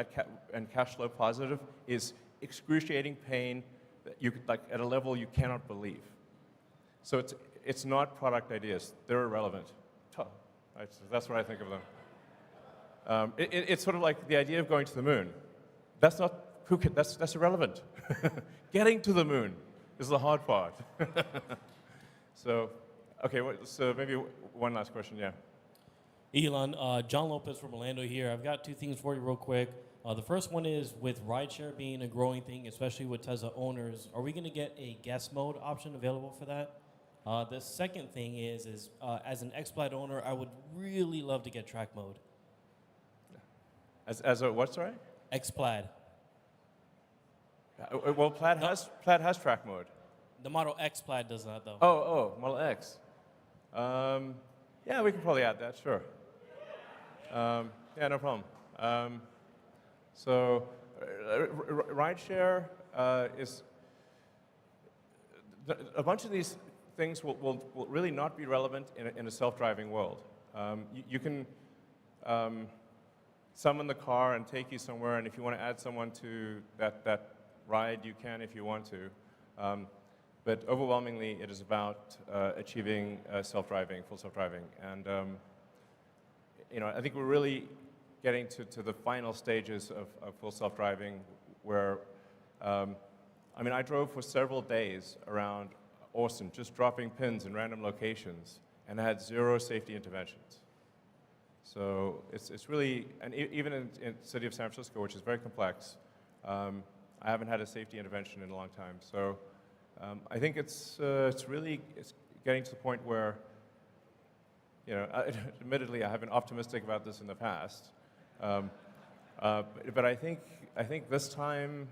[SPEAKER 1] and cash flow positive is excruciating pain that you like at a level you cannot believe. So it's not product ideas; they're irrelevant. That's what I think of them. It's sort of like the idea of going to the moon. That's not that's irrelevant. Getting to the moon is the hard part. So, okay. So maybe one last question. Yeah.
[SPEAKER 21] Elon, John Lopez from Orlando here. I've got two things for you real quick. The first one is with rideshare being a growing thing, especially with Tesla owners, are we going to get a guest mode option available for that? The second thing is as an X-Plaid owner, I would really love to get track mode.
[SPEAKER 1] As a what, sorry?
[SPEAKER 21] X-Plaid.
[SPEAKER 1] Well, Plaid has track mode.
[SPEAKER 21] The Model X Plaid does not, though.
[SPEAKER 1] Model X. Yeah, we can probably add that, sure. Yeah, no problem. So, rideshare is, a bunch of these things will really not be relevant in a self-driving world. You can summon the car and take you somewhere, and if you want to add someone to that ride, you can if you want to. But overwhelmingly, it is about achieving self-driving, full self-driving. And I think we're really getting to the final stages of full self-driving where, I drove for several days around Austin, just dropping pins in random locations, and I had 0 safety interventions. So it's really, and even in the city of San Francisco, which is very complex, I haven't had a safety intervention in a long time. So I think it's getting to the point where, admittedly, I have been optimistic about this in the past, but I think this time.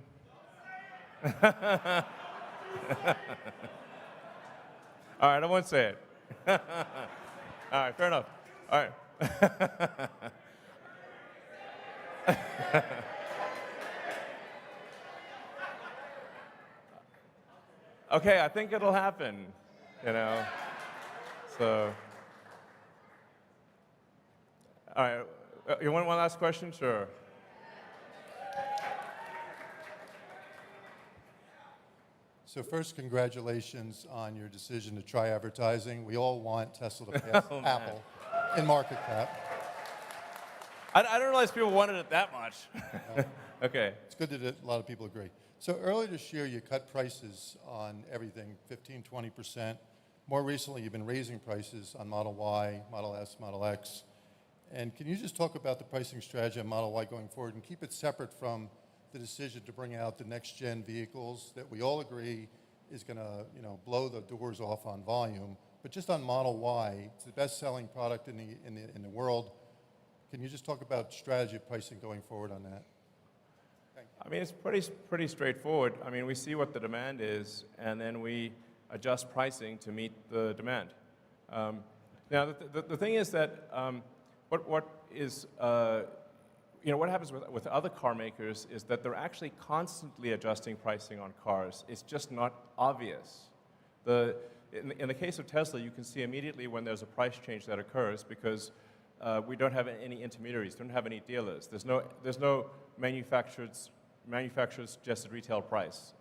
[SPEAKER 1] All right, I won't say it. All right, fair enough. All right. Okay, I think it'll happen, So, all right, you want one last question? Sure.
[SPEAKER 4] So first, congratulations on your decision to try advertising. We all want Tesla to pass Apple in market cap.
[SPEAKER 1] I didn't realize people wanted it that much. Okay.
[SPEAKER 4] It's good that a lot of people agree. So earlier this year, you cut prices on everything, 15, 20%. More recently, you've been raising prices on Model Y, Model S, Model X. And can you just talk about the pricing strategy on Model Y going forward and keep it separate from the decision to bring out the next-gen vehicles that we all agree is going to, blow the doors off on volume. But just on Model Y, it's the best-selling product in the world. Can you just talk about strategy of pricing going forward on that?
[SPEAKER 1] It's pretty straightforward. We see what the demand is, and then we adjust pricing to meet the demand. Now, the thing is that what happens with other car makers is that they're actually constantly adjusting pricing on cars. It's just not obvious. In the case of Tesla, you can see immediately when there's a price change that occurs because we don't have any intermediaries, don't have any dealers. There's no manufacturer's suggested retail price.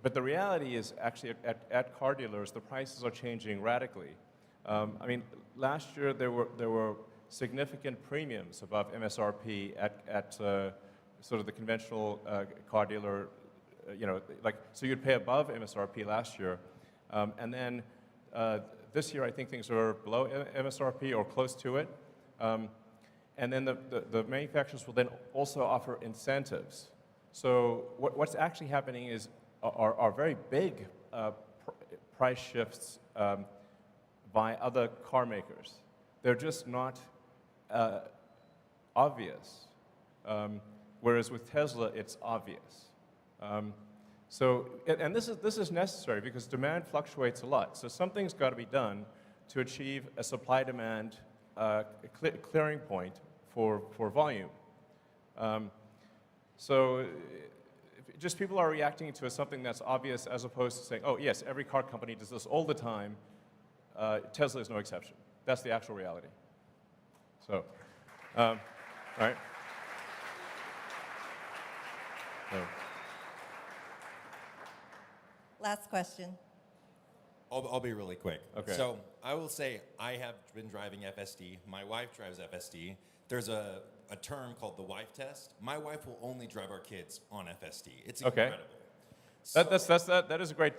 [SPEAKER 1] But the reality is actually at car dealers, the prices are changing radically. Last year there were significant premiums above MSRP at sort of the conventional car dealer, so you'd pay above MSRP last year. And then this year I think things are below MSRP or close to it. And then the manufacturers will then also offer incentives. So what's actually happening are very big price shifts by other car makers. They're just not obvious. Whereas with Tesla, it's obvious. And this is necessary because demand fluctuates a lot. So something's got to be done to achieve a supply-demand clearing point for volume. So just people are reacting to something that's obvious as opposed to saying, oh, yes, every car company does this all the time. Tesla is no exception. That's the actual reality. So, all right. So.
[SPEAKER 22] Last question.
[SPEAKER 23] I'll be really quick.
[SPEAKER 1] Okay.
[SPEAKER 23] So I will say I have been driving FSD. My wife drives FSD. There's a term called the wife test. My wife will only drive our kids on FSD. It's incredible.
[SPEAKER 1] Okay. That is a great.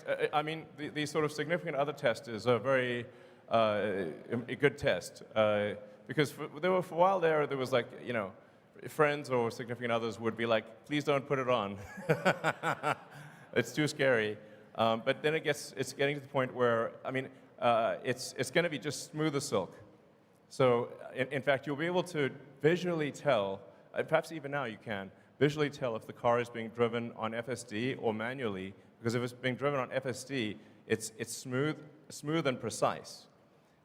[SPEAKER 1] The sort of significant other test is a very a good test because for a while there was like friends or significant others would be like, please don't put it on. It's too scary. But then it's getting to the point where it's going to be just smooth as silk. So in fact, you'll be able to visually tell, perhaps even now you can, visually tell if the car is being driven on FSD or manually, because if it's being driven on FSD, it's smooth and precise.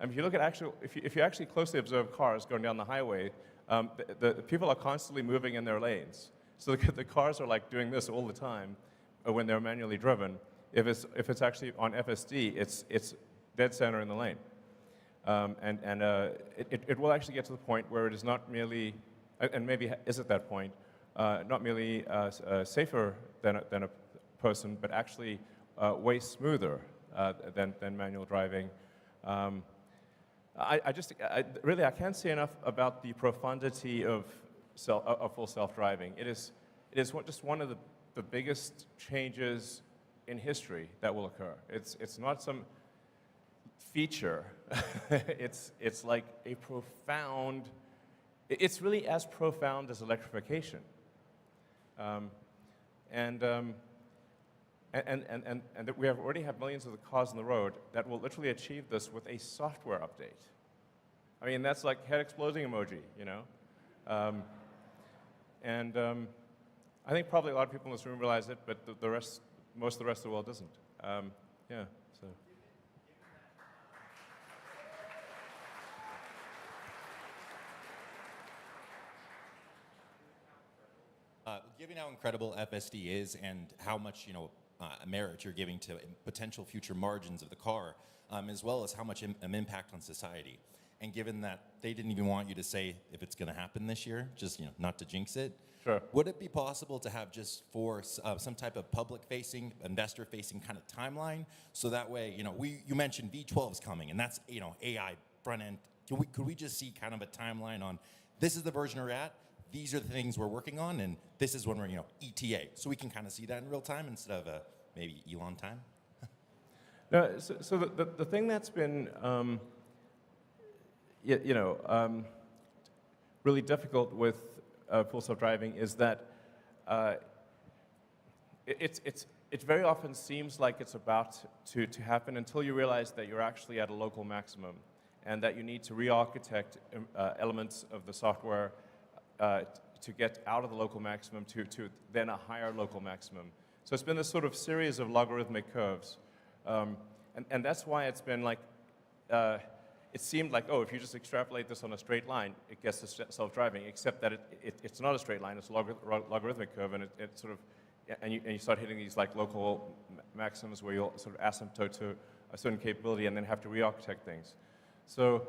[SPEAKER 1] And if you look at if you actually closely observe cars going down the highway, the people are constantly moving in their lanes. So the cars are like doing this all the time when they're manually driven. If it's actually on FSD, it's dead center in the lane. It will actually get to the point where it is not merely, and maybe is at that point, not merely safer than a person, but actually way smoother than manual driving. I can't say enough about the profundity of full self-driving. It is just one of the biggest changes in history that will occur. It's not some feature. it's like a profound. It's really as profound as electrification. And that we already have millions of the cars on the road that will literally achieve this with a software update. I mean, that's like head exploding emoji, you know? I think probably a lot of people in this room realize it, but most of the rest of the world doesn't. Yeah, so.
[SPEAKER 23] Given how incredible FSD is and how much merit you're giving to potential future margins of the car, as well as how much impact on society, and given that they didn't even want you to say if it's going to happen this year, just not to jinx it.
[SPEAKER 1] Sure.
[SPEAKER 23] Would it be possible to have just for some type of public-facing, investor-facing kind of timeline, so that way you mentioned V12 is coming, and that's AI front end. Could we just see kind of a timeline on this is the version we're at? These are the things we're working on, and this is when we're, ETA. So we can kind of see that in real time instead of maybe Elon time.
[SPEAKER 1] No, so the thing that's been, really difficult with full self-driving is that it very often seems like it's about to happen until you realize that you're actually at a local maximum, and that you need to re-architect elements of the software to get out of the local maximum to then a higher local maximum. So it's been this sort of series of logarithmic curves. And that's why it's been like, it seemed like, oh, if you just extrapolate this on a straight line, it gets to self-driving, except that it's not a straight line, it's a logarithmic curve, and it sort of, and you start hitting these like local maximums where you'll sort of asymptote to a certain capability and then have to re-architect things. So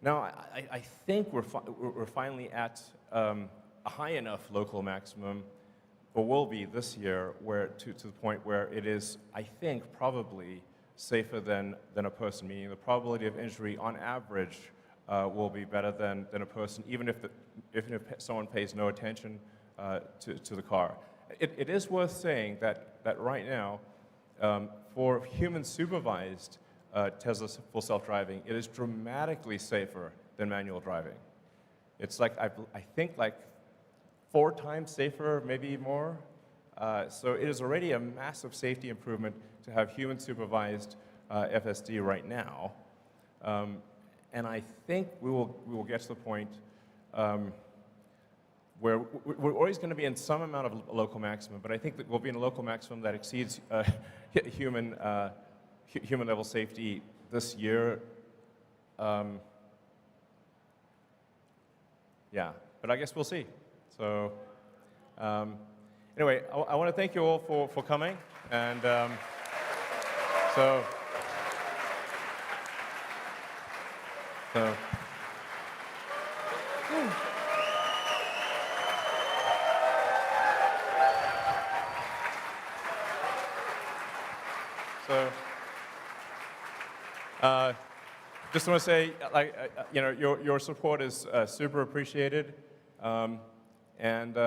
[SPEAKER 1] now I think we're finally at a high enough local maximum, or will be this year, where to the point where it is, I think, probably safer than a person, meaning the probability of injury on average will be better than a person, even if someone pays no attention to the car. It is worth saying that right now, for human supervised Tesla full self-driving, it is dramatically safer than manual driving. It's like, I think like 4 times safer, maybe more. So it is already a massive safety improvement to have human supervised FSD right now. And I think we will get to the point where we're always going to be in some amount of local maximum, but I think that we'll be in a local maximum that exceeds human level safety this year. Yeah, but I guess we'll see. So anyway, I want to thank you all for coming, and so just want to say, your support is super appreciated, and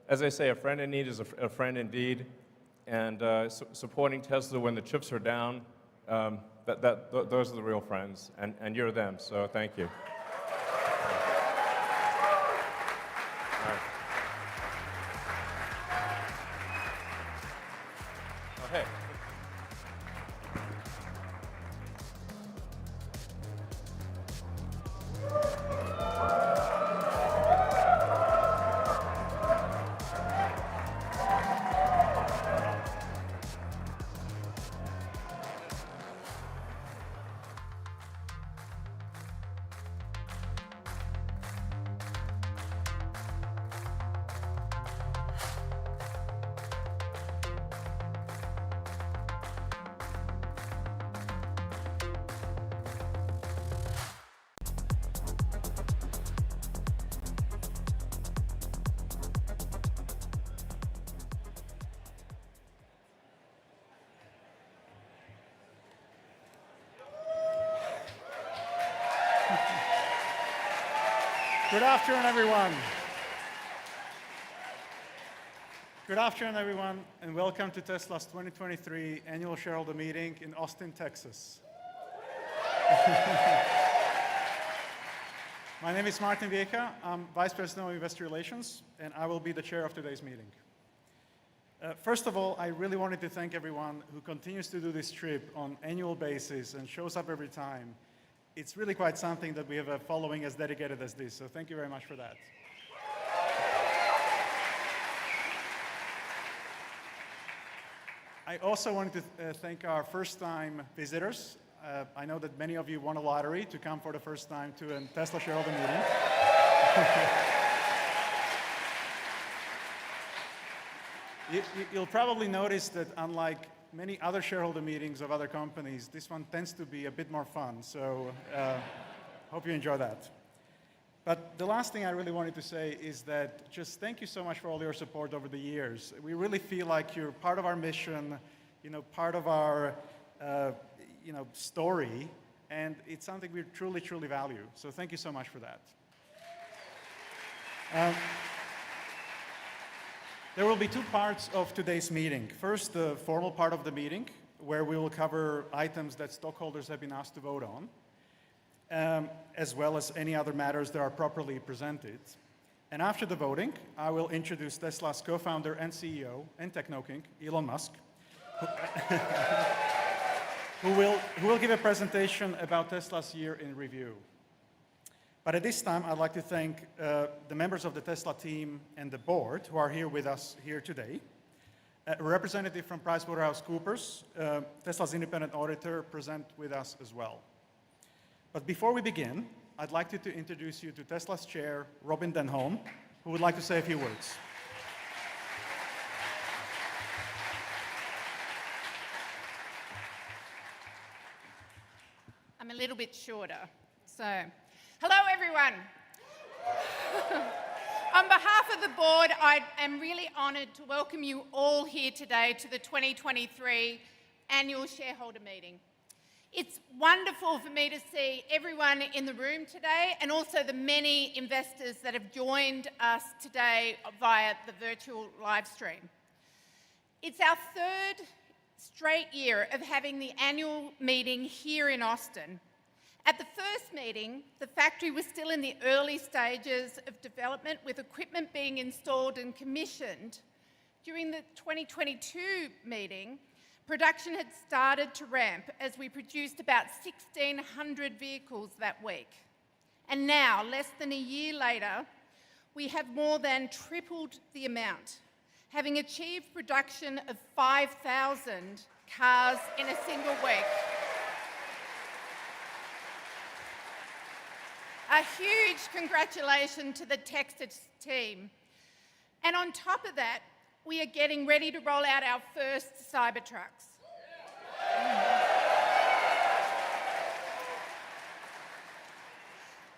[SPEAKER 1] as I say, a friend in need is a friend indeed, and supporting Tesla when the chips are down, those are the real friends, and you're them. So thank you. All right. Oh, hey.
[SPEAKER 17] Good afternoon, everyone. Good afternoon, everyone, and welcome to Tesla's 2023 annual shareholder meeting in Austin, Texas. My name is Martin Vieca. I'm Vice President of Investor Relations, and I will be the chair of today's meeting. First of all, I really wanted to thank everyone who continues to do this trip on an annual basis and shows up every time. It's really quite something that we have a following as dedicated as this, so thank you very much for that. I also wanted to thank our first-time visitors. I know that many of you won a lottery to come for the first time to a Tesla shareholder meeting. You'll probably notice that unlike many other shareholder meetings of other companies, this one tends to be a bit more fun, so hope you enjoy that. But the last thing I really wanted to say is that just thank you so much for all your support over the years. We really feel like you're part of our mission, part of our story, and it's something we truly, truly value. So thank you so much for that. There will be two parts of today's meeting. First, the formal part of the meeting, where we will cover items that stockholders have been asked to vote on, as well as any other matters that are properly presented. And after the voting, I will introduce Tesla's co-founder and CEO and techno-king, Elon Musk, who will give a presentation about Tesla's year in review. But at this time, I'd like to thank the members of the Tesla team and the board who are here with us here today. A representative from PricewaterhouseCoopers, Tesla's independent auditor, present with us as well. But before we begin, I'd like to introduce you to Tesla's chair, Robin Denholm, who would like to say a few words.
[SPEAKER 3] I'm a little bit shorter, so hello, everyone. On behalf of the board, I am really honored to welcome you all here today to the 2023 annual shareholder meeting. It's wonderful for me to see everyone in the room today and also the many investors that have joined us today via the virtual live stream. It's our third straight year of having the annual meeting here in Austin. At the first meeting, the factory was still in the early stages of development with equipment being installed and commissioned. During the 2022 meeting, production had started to ramp as we produced about 1,600 vehicles that week. And now, less than a year later, we have more than tripled the amount, having achieved production of 5,000 cars in a single week. A huge congratulations to the Texas team. And on top of that, we are getting ready to roll out our first Cybertrucks.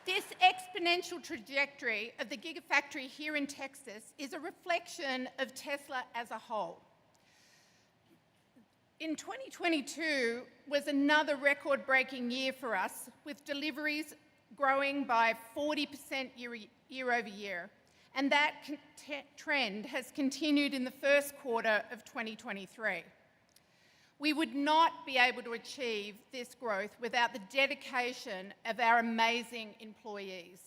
[SPEAKER 3] This exponential trajectory of the Gigafactory here in Texas is a reflection of Tesla as a whole. In 2022 was another record-breaking year for us, with deliveries growing by 40% year over year. And that trend has continued in the first quarter of 2023. We would not be able to achieve this growth without the dedication of our amazing employees.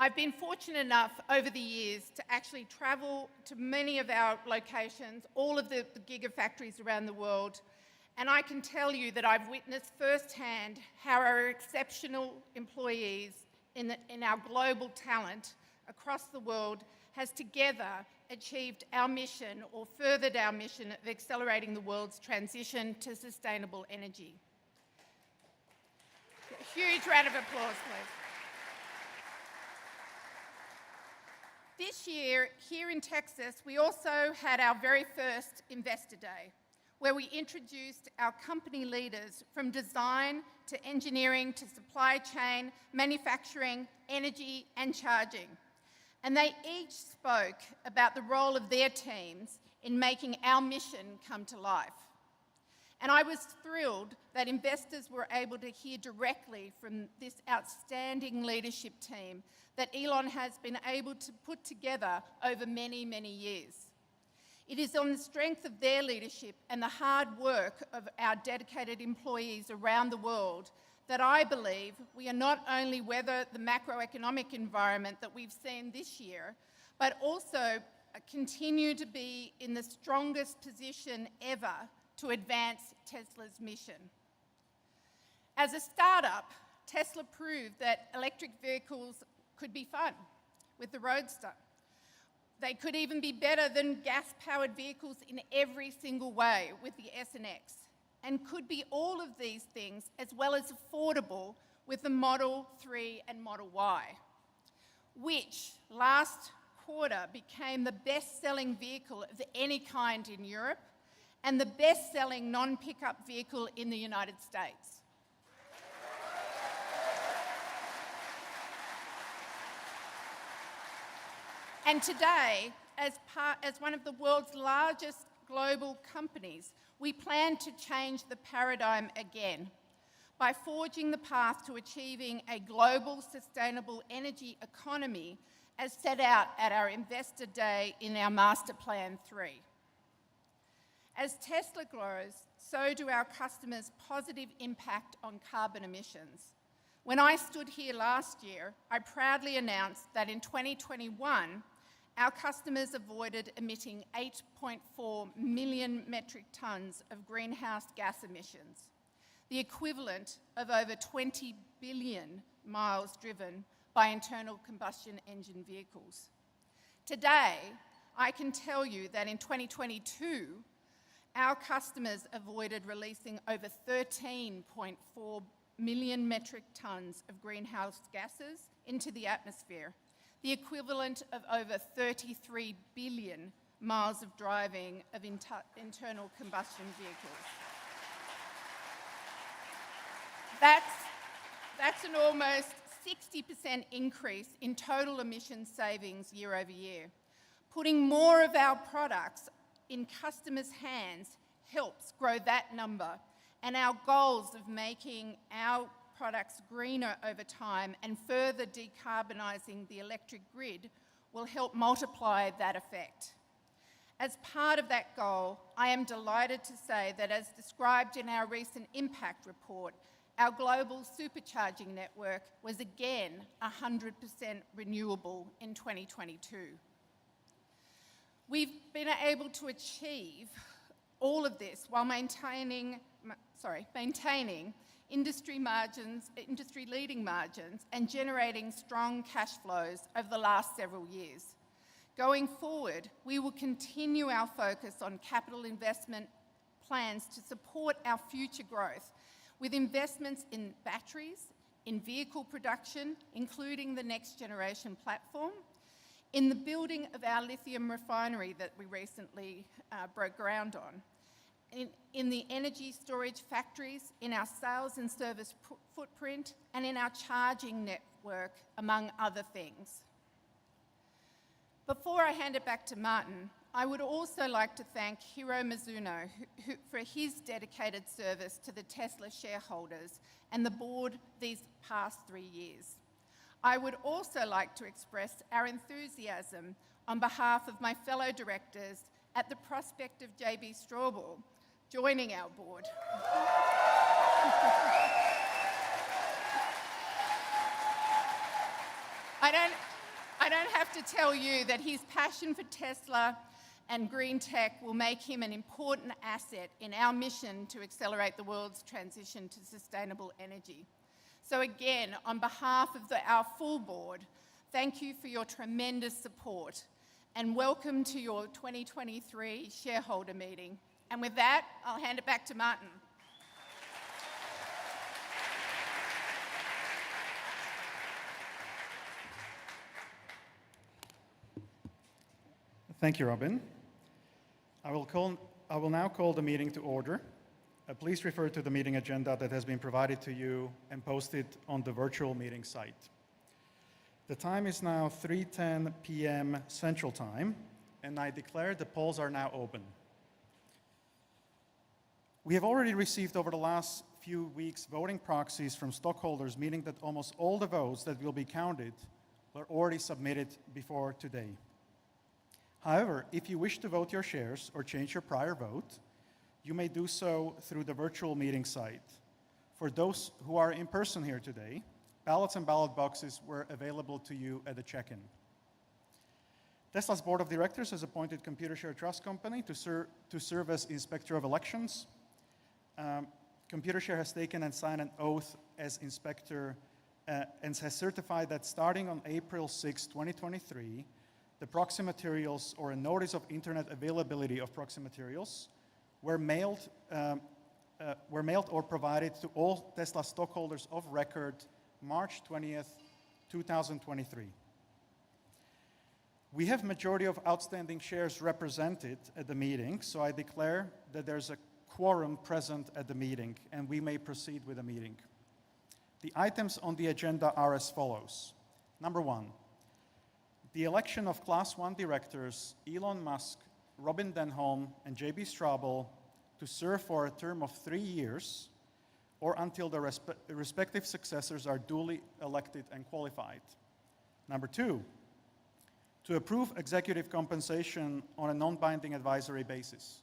[SPEAKER 3] I've been fortunate enough over the years to actually travel to many of our locations, all of the gigafactories around the world, and I can tell you that I've witnessed firsthand how our exceptional employees in our global talent across the world has together achieved our mission or furthered our mission of accelerating the world's transition to sustainable energy. A huge round of applause, please. This year, here in Texas, we also had our very first Investor Day, where we introduced our company leaders from design to engineering to supply chain, manufacturing, energy, and charging. And they each spoke about the role of their teams in making our mission come to life. And I was thrilled that investors were able to hear directly from this outstanding leadership team that Elon has been able to put together over many, many years. It is on the strength of their leadership and the hard work of our dedicated employees around the world that I believe we are not only weather the macroeconomic environment that we've seen this year, but also continue to be in the strongest position ever to advance Tesla's mission. As a startup, Tesla proved that electric vehicles could be fun with the Roadster. They could even be better than gas-powered vehicles in every single way with the S and X, and could be all of these things as well as affordable with the Model 3 and Model Y, which last quarter became the best-selling vehicle of any kind in Europe and the best-selling non-pickup vehicle in the United States. And today, as one of the world's largest global companies, we plan to change the paradigm again by forging the path to achieving a global sustainable energy economy as set out at our Investor Day in our Master Plan 3. As Tesla grows, so do our customers' positive impact on carbon emissions. When I stood here last year, I proudly announced that in 2021, our customers avoided emitting 8.4 million metric tonnes of greenhouse gas emissions, the equivalent of over 20 billion miles driven by internal combustion engine vehicles. Today, I can tell you that in 2022, our customers avoided releasing over 13.4 million metric tonnes of greenhouse gases into the atmosphere, the equivalent of over 33 billion miles of driving of internal combustion vehicles. That's an almost 60% increase in total emission savings year over year. Putting more of our products in customers' hands helps grow that number, and our goals of making our products greener over time and further decarbonising the electric grid will help multiply that effect. As part of that goal, I am delighted to say that as described in our recent impact report, our global supercharging network was again 100% renewable in 2022. We've been able to achieve all of this while maintaining industry-leading margins and generating strong cash flows over the last several years. Going forward, we will continue our focus on capital investment plans to support our future growth with investments in batteries, in vehicle production, including the next generation platform, in the building of our lithium refinery that we recently broke ground on, in the energy storage factories, in our sales and service footprint, and in our charging network, among other things. Before I hand it back to Martin, I would also like to thank Hiro Mizuno for his dedicated service to the Tesla shareholders and the board these past 3 years. I would also like to express our enthusiasm on behalf of my fellow directors at the prospect of JB Straubel joining our board. I don't have to tell you that his passion for Tesla and green tech will make him an important asset in our mission to accelerate the world's transition to sustainable energy. So again, on behalf of our full board, thank you for your tremendous support and welcome to your 2023 shareholder meeting. And with that, I'll hand it back to Martin.
[SPEAKER 17] Thank you, Robin. I will now call the meeting to order. Please refer to the meeting agenda that has been provided to you and posted on the virtual meeting site. The time is now 3:10 p.m. Central Time, and I declare the polls are now open. We have already received over the last few weeks voting proxies from stockholders, meaning that almost all the votes that will be counted were already submitted before today. However, if you wish to vote your shares or change your prior vote, you may do so through the virtual meeting site. For those who are in person here today, ballots and ballot boxes were available to you at the check-in. Tesla's board of directors has appointed Computershare Trust Company to serve as inspector of elections. Computershare has taken and signed an oath as inspector and has certified that starting on April 6, 2023, the proxy materials or a notice of internet availability of proxy materials were mailed or provided to all Tesla stockholders of record March 20th, 2023. We have majority of outstanding shares represented at the meeting, so I declare that there's a quorum present at the meeting, and we may proceed with the meeting. The items on the agenda are as follows. Number 1, the election of Class 1 directors Elon Musk, Robin Denholm, and J.B. Straubel to serve for a term of 3 years or until their respective successors are duly elected and qualified. Number 2, to approve executive compensation on a non-binding advisory basis.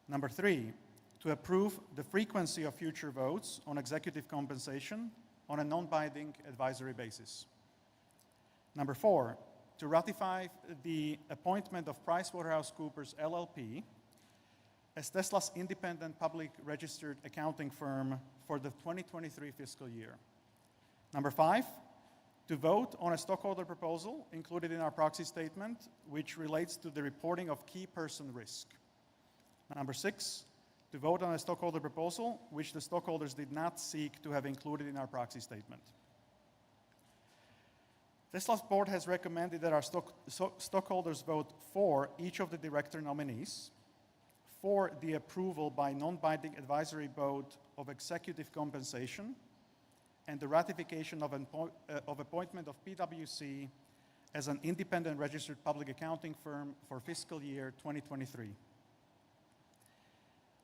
[SPEAKER 17] Number 3, to approve the frequency of future votes on executive compensation on a non-binding advisory basis. Number 4, to ratify the appointment of PricewaterhouseCoopers LLP as Tesla's independent public registered accounting firm for the 2023 fiscal year. Number 5, to vote on a stockholder proposal included in our proxy statement, which relates to the reporting of key person risk. Number 6, to vote on a stockholder proposal which the stockholders did not seek to have included in our proxy statement. Tesla's board has recommended that our stockholders vote for each of the director nominees, for the approval by non-binding advisory vote of executive compensation, and the ratification of appointment of PwC as an independent registered public accounting firm for fiscal year 2023.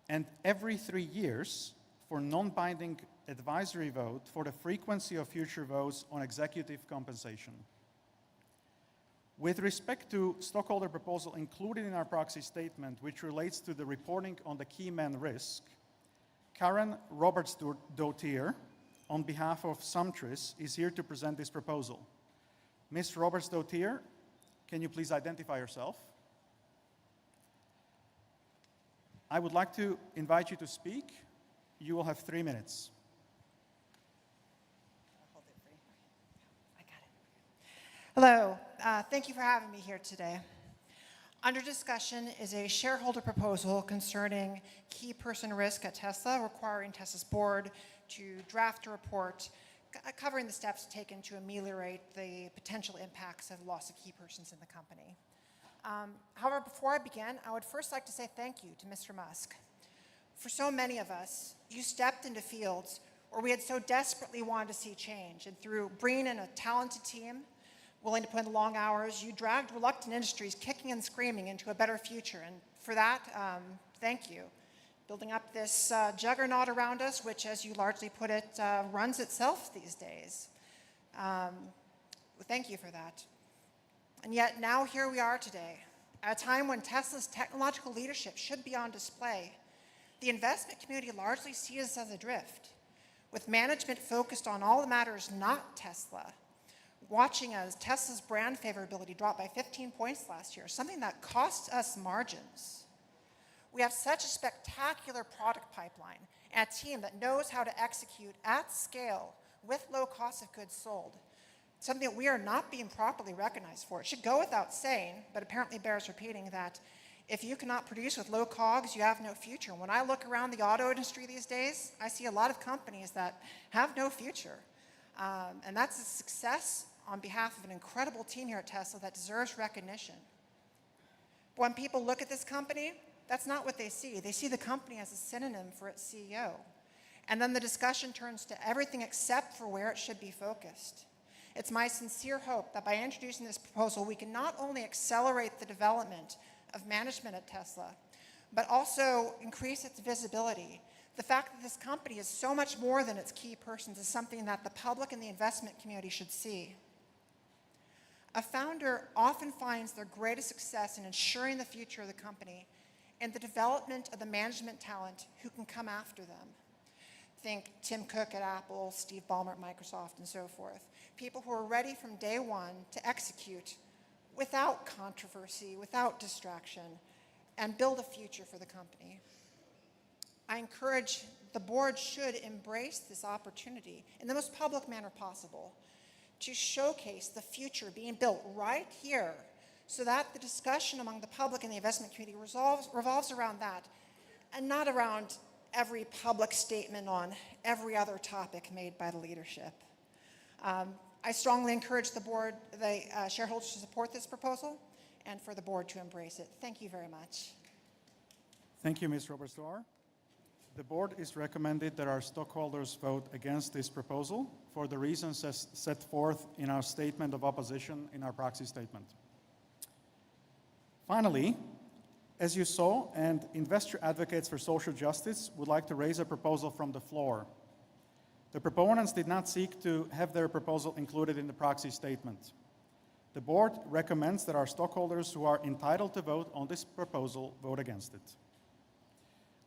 [SPEAKER 17] And every 3 years for non-binding advisory vote for the frequency of future votes on executive compensation. With respect to stockholder proposal included in our proxy statement, which relates to the reporting on the key man risk, Karen Roberts-Dotier, on behalf of Sumtris, is here to present this proposal. Ms. Roberts-Dotier, can you please identify yourself? I would like to invite you to speak. You will have 3 minutes.
[SPEAKER 2] Hello, thank you for having me here today. Under discussion is a shareholder proposal concerning key person risk at Tesla, requiring Tesla's board to draft a report covering the steps taken to ameliorate the potential impacts of loss of key persons in the company. However, before I begin, I would first like to say thank you to Mr. Musk. For so many of us, you stepped into fields where we had so desperately wanted to see change, and through bringing in a talented team, willing to put in the long hours, you dragged reluctant industries kicking and screaming into a better future, and for that, thank you. Building up this juggernaut around us, which, as you largely put it, runs itself these days. Thank you for that. And yet now here we are today, at a time when Tesla's technological leadership should be on display. The investment community largely sees us as adrift, with management focused on all that matters not Tesla, watching as Tesla's brand favorability dropped by 15 points last year, something that costs us margins. We have such a spectacular product pipeline and a team that knows how to execute at scale with low cost of goods sold, something that we are not being properly recognized for. It should go without saying, but apparently bears repeating, that if you cannot produce with low COGS, you have no future. When I look around the auto industry these days, I see a lot of companies that have no future. And that's a success on behalf of an incredible team here at Tesla that deserves recognition. But when people look at this company, that's not what they see. They see the company as a synonym for its CEO. And then the discussion turns to everything except for where it should be focused. It's my sincere hope that by introducing this proposal, we can not only accelerate the development of management at Tesla, but also increase its visibility. The fact that this company is so much more than its key persons is something that the public and the investment community should see. A founder often finds their greatest success in ensuring the future of the company and the development of the management talent who can come after them. Think Tim Cook at Apple, Steve Ballmer at Microsoft, and so forth. People who are ready from day one to execute without controversy, without distraction, and build a future for the company. I encourage the board should embrace this opportunity in the most public manner possible to showcase the future being built right here so that the discussion among the public and the investment community revolves around that and not around every public statement on every other topic made by the leadership. I strongly encourage the board, the shareholders to support this proposal and for the board to embrace it. Thank you very much.
[SPEAKER 17] Thank you, Ms. Roberts-Doar. The board is recommended that our stockholders vote against this proposal for the reasons set forth in our statement of opposition in our proxy statement. Finally, as you saw, and investor advocates for social justice would like to raise a proposal from the floor. The proponents did not seek to have their proposal included in the proxy statement. The board recommends that our stockholders who are entitled to vote on this proposal vote against it.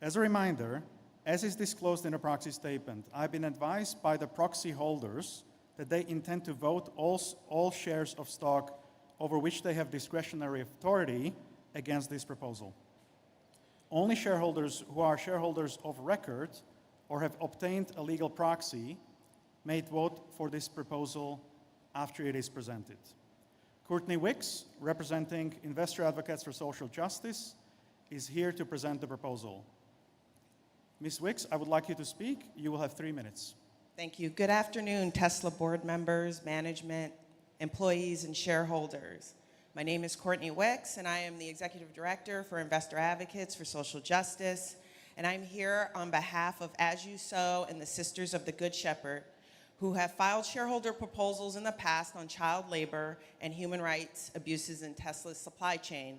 [SPEAKER 17] As a reminder, as is disclosed in the proxy statement, I've been advised by the proxy holders that they intend to vote all shares of stock over which they have discretionary authority against this proposal. Only shareholders who are shareholders of record or have obtained a legal proxy may vote for this proposal after it is presented. Courtney Wicks, representing Investor Advocates for Social Justice, is here to present the proposal. Ms. Wicks, I would like you to speak. You will have 3 minutes.
[SPEAKER 5] Thank you. Good afternoon, Tesla board members, management, employees, and shareholders. My name is Courtney Wicks, and I am the Executive Director for Investor Advocates for Social Justice. And I'm here on behalf of As You Sow and the Sisters of the Good Shepherd, who have filed shareholder proposals in the past on child labor and human rights abuses in Tesla's supply chain.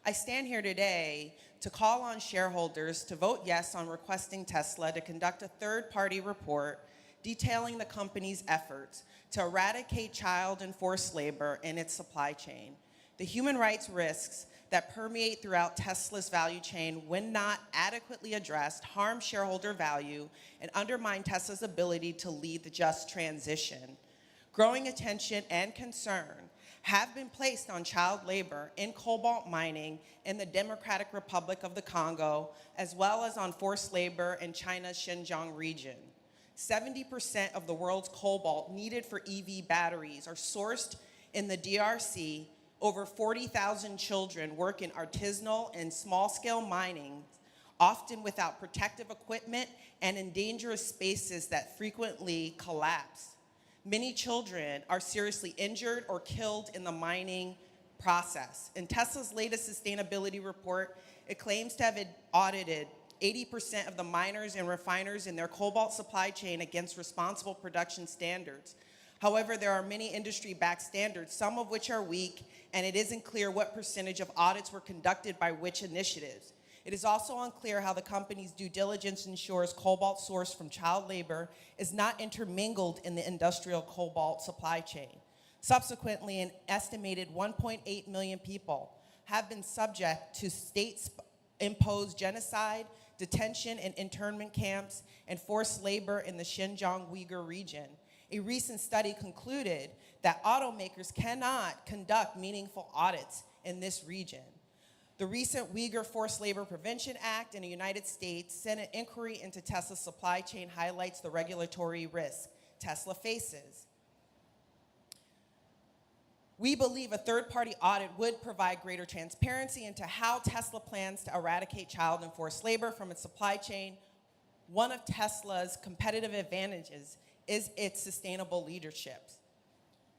[SPEAKER 5] I stand here today to call on shareholders to vote yes on requesting Tesla to conduct a third-party report detailing the company's efforts to eradicate child and forced labor in its supply chain. The human rights risks that permeate throughout Tesla's value chain, when not adequately addressed, harm shareholder value and undermine Tesla's ability to lead the just transition. Growing attention and concern have been placed on child labor in cobalt mining in the Democratic Republic of the Congo, as well as on forced labor in China's Xinjiang region. 70% of the world's cobalt needed for EV batteries are sourced in the DRC. Over 40,000 children work in artisanal and small-scale mining, often without protective equipment and in dangerous spaces that frequently collapse. Many children are seriously injured or killed in the mining process. In Tesla's latest sustainability report, it claims to have audited 80% of the miners and refiners in their cobalt supply chain against responsible production standards. However, there are many industry-backed standards, some of which are weak, and it isn't clear what percentage of audits were conducted by which initiatives. It is also unclear how the company's due diligence ensures cobalt sourced from child labor is not intermingled in the industrial cobalt supply chain. Subsequently, an estimated 1.8 million people have been subject to state-imposed genocide, detention and internment camps, and forced labor in the Xinjiang Uyghur region. A recent study concluded that automakers cannot conduct meaningful audits in this region. The recent Uyghur Forced Labor Prevention Act in the United States Senate inquiry into Tesla's supply chain highlights the regulatory risk Tesla faces. We believe a third-party audit would provide greater transparency into how Tesla plans to eradicate child and forced labor from its supply chain. One of Tesla's competitive advantages is its sustainable leadership.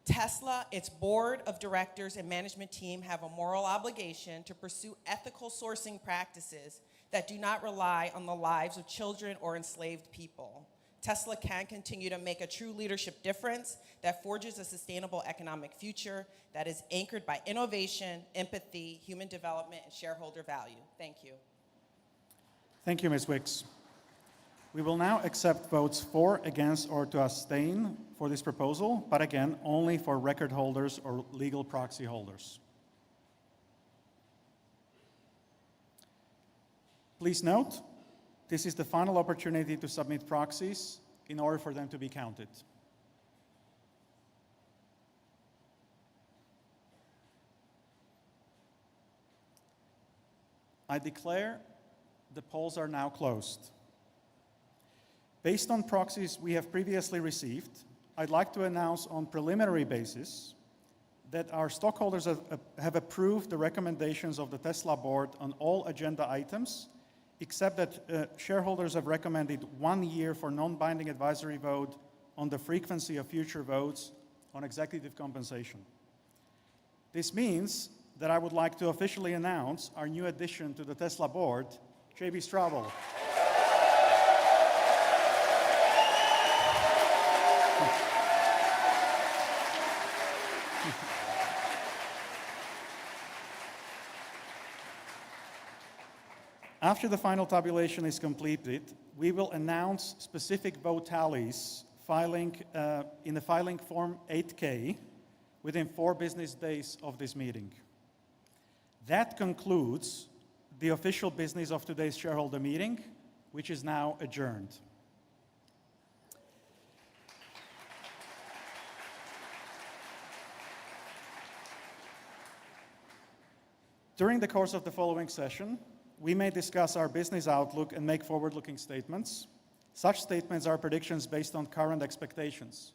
[SPEAKER 5] Tesla, its board of directors and management team have a moral obligation to pursue ethical sourcing practices that do not rely on the lives of children or enslaved people. Tesla can continue to make a true leadership difference that forges a sustainable economic future that is anchored by innovation, empathy, human development, and shareholder value. Thank you.
[SPEAKER 17] Thank you, Ms. Wicks. We will now accept votes for, against, or to abstain for this proposal, but again, only for record holders or legal proxy holders. Please note, this is the final opportunity to submit proxies in order for them to be counted. I declare the polls are now closed. Based on proxies we have previously received, I'd like to announce on preliminary basis that our stockholders have approved the recommendations of the Tesla board on all agenda items, except that shareholders have recommended 1 year for non-binding advisory vote on the frequency of future votes on executive compensation. This means that I would like to officially announce our new addition to the Tesla board, J.B. Straubel. After the final tabulation is completed, we will announce specific vote tallies in the filing Form 8K within 4 business days of this meeting. That concludes the official business of today's shareholder meeting, which is now adjourned. During the course of the following session, we may discuss our business outlook and make forward-looking statements. Such statements are predictions based on current expectations.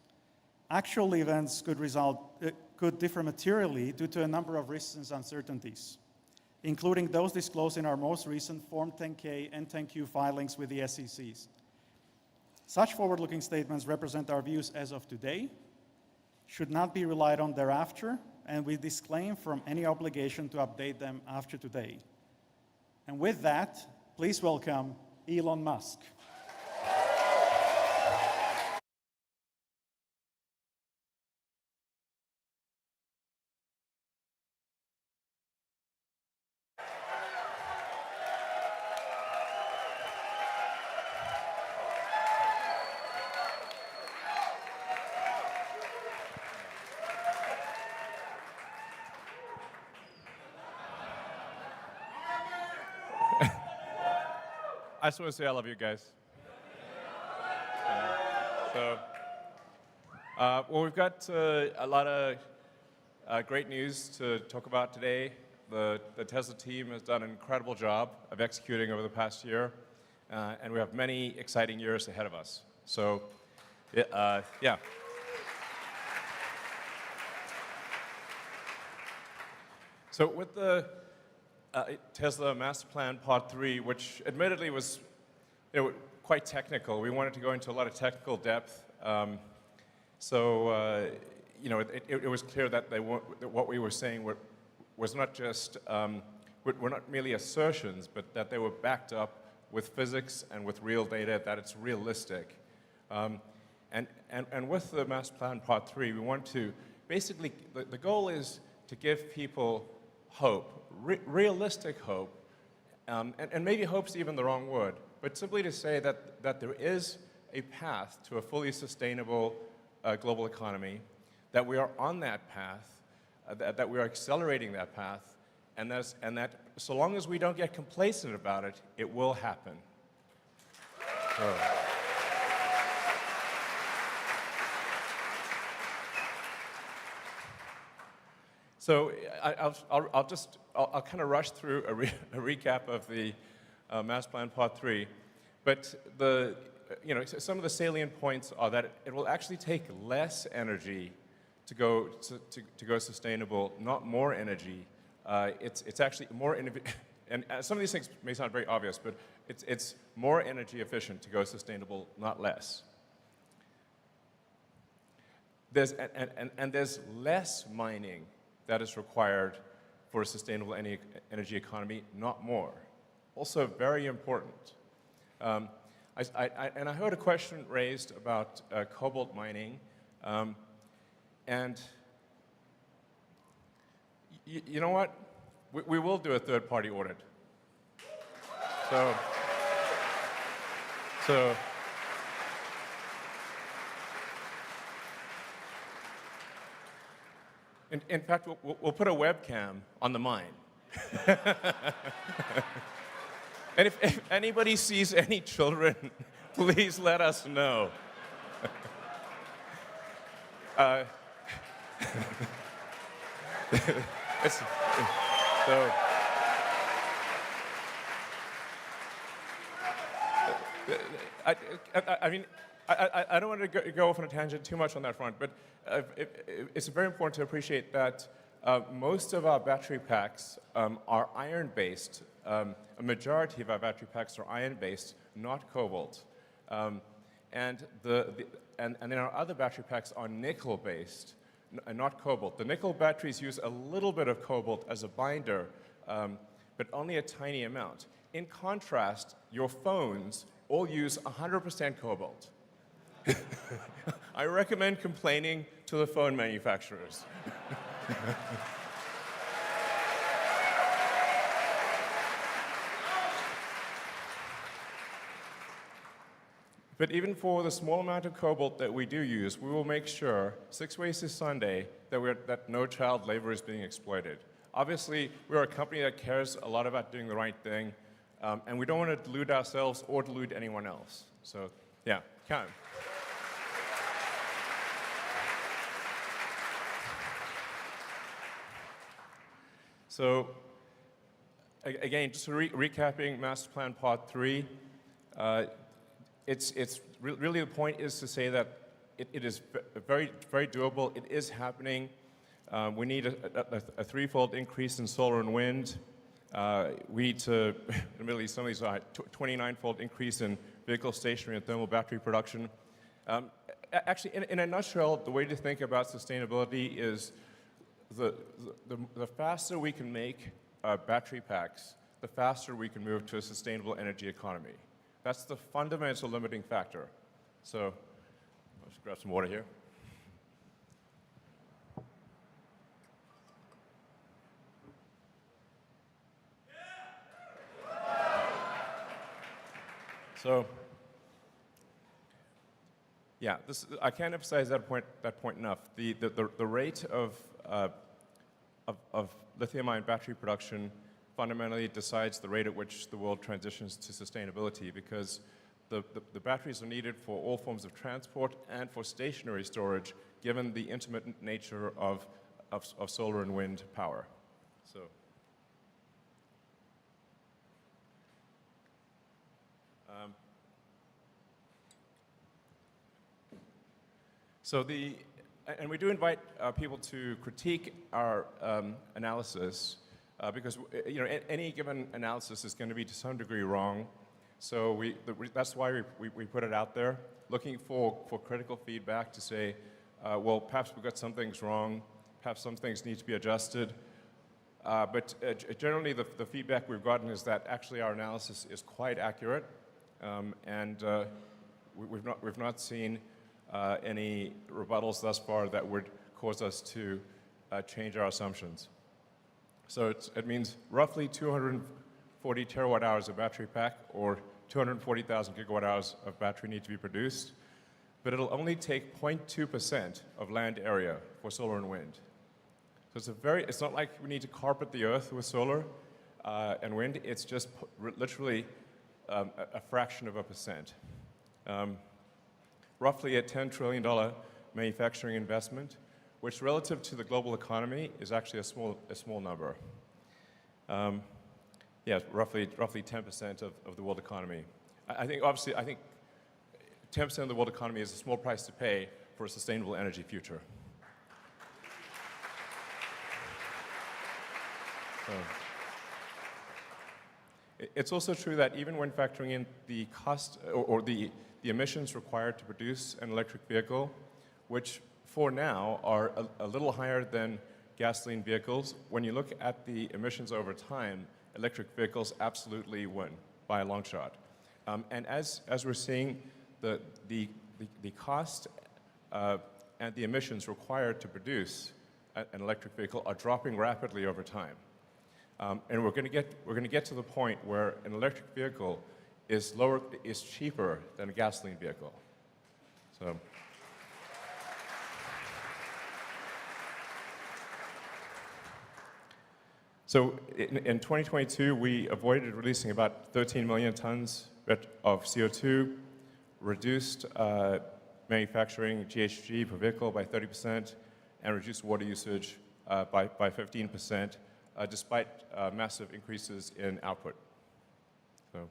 [SPEAKER 17] Actual events could differ materially due to a number of risks and uncertainties, including those disclosed in our most recent Form 10-K and 10-Q filings with the SEC. Such forward-looking statements represent our views as of today, should not be relied on thereafter, and we disclaim from any obligation to update them after today. And with that, please welcome Elon Musk.
[SPEAKER 1] I just want to say I love you guys. Well, we've got a lot of great news to talk about today. The Tesla team has done an incredible job of executing over the past year, and we have many exciting years ahead of us. So, yeah. So with the Tesla Master Plan Part 3, which admittedly was quite technical. We wanted to go into a lot of technical depth. It was clear that that what we were saying was not just, were not merely assertions, but that they were backed up with physics and with real data, that it's realistic. And with the Master Plan Part 3, we want to, basically, the goal is to give people hope, realistic hope, and maybe hope's even the wrong word, but simply to say that there is a path to a fully sustainable global economy, that we are on that path, that we are accelerating that path, and that so long as we don't get complacent about it, it will happen. So I'll kind of rush through a recap of the Master Plan Part 3, but some of the salient points are that it will actually take less energy to go sustainable, not more energy. It's actually more and some of these things may sound very obvious, but it's more energy efficient to go sustainable, not less. There's less mining that is required for a sustainable energy economy, not more. Also very important. I heard a question raised about cobalt mining, and you know what? We will do a third-party audit. So, So, in fact, we'll put a webcam on the mine. And if anybody sees any children, please let us know. So, I mean, I don't want to go off on a tangent too much on that front, but it's very important to appreciate that most of our battery packs are iron-based. A majority of our battery packs are iron-based, not cobalt. And then our other battery packs are nickel-based, not cobalt. The nickel batteries use a little bit of cobalt as a binder, but only a tiny amount. In contrast, your phones all use 100% cobalt. I recommend complaining to the phone manufacturers. But even for the small amount of cobalt that we do use, we will make sure 6 ways to Sunday that no child labor is being exploited. Obviously, we're a company that cares a lot about doing the right thing, and we don't want to delude ourselves or delude anyone else. So, yeah, count. So, again, just recapping Master Plan Part 3, really the point is to say that it is very, very doable. It is happening. We need a threefold increase in solar and wind. We need to, admittedly, some of these are 29-fold increase in vehicle stationary and thermal battery production. Actually, in a nutshell, the way to think about sustainability is the faster we can make battery packs, the faster we can move to a sustainable energy economy. That's the fundamental limiting factor. So, I'll just grab some water here. So, yeah, I can't emphasize that point enough. The rate of lithium-ion battery production fundamentally decides the rate at which the world transitions to sustainability, because the batteries are needed for all forms of transport and for stationary storage, given the intermittent nature of solar and wind power. And we do invite people to critique our analysis, because any given analysis is going to be to some degree wrong. So that's why we put it out there, looking for critical feedback to say, well, perhaps we got some things wrong, perhaps some things need to be adjusted. But generally, the feedback we've gotten is that actually our analysis is quite accurate, and we've not seen any rebuttals thus far that would cause us to change our assumptions. So it means roughly 240 terawatt hours of battery pack, or 240,000 gigawatt hours of battery need to be produced, but it'll only take 0.2% of land area for solar and wind. So it's not like we need to carpet the earth with solar and wind. It's just literally a fraction of a percent. Roughly a $10 trillion manufacturing investment, which relative to the global economy is actually a small number. Yeah, roughly 10% of the world economy. I think 10% of the world economy is a small price to pay for a sustainable energy future. It's also true that even when factoring in the cost or the emissions required to produce an electric vehicle, which for now are a little higher than gasoline vehicles, when you look at the emissions over time, electric vehicles absolutely win by a long shot. And as we're seeing, the cost and the emissions required to produce an electric vehicle are dropping rapidly over time. And we're going to get to the point where an electric vehicle is cheaper than a gasoline vehicle. So in 2022, we avoided releasing about 13 million tons of CO2, reduced manufacturing GHG per vehicle by 30%, and reduced water usage by 15%, despite massive increases in output. So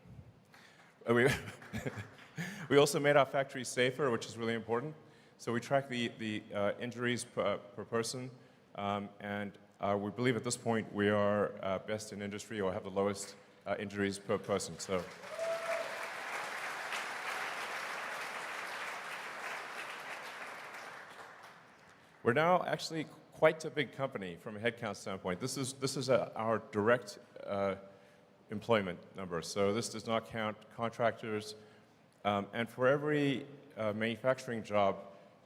[SPEAKER 1] we also made our factories safer, which is really important. So we track the injuries per person, and we believe at this point we are best in industry or have the lowest injuries per person. So. We're now actually quite a big company from a headcount standpoint. This is our direct employment number. So this does not count contractors. And for every manufacturing job,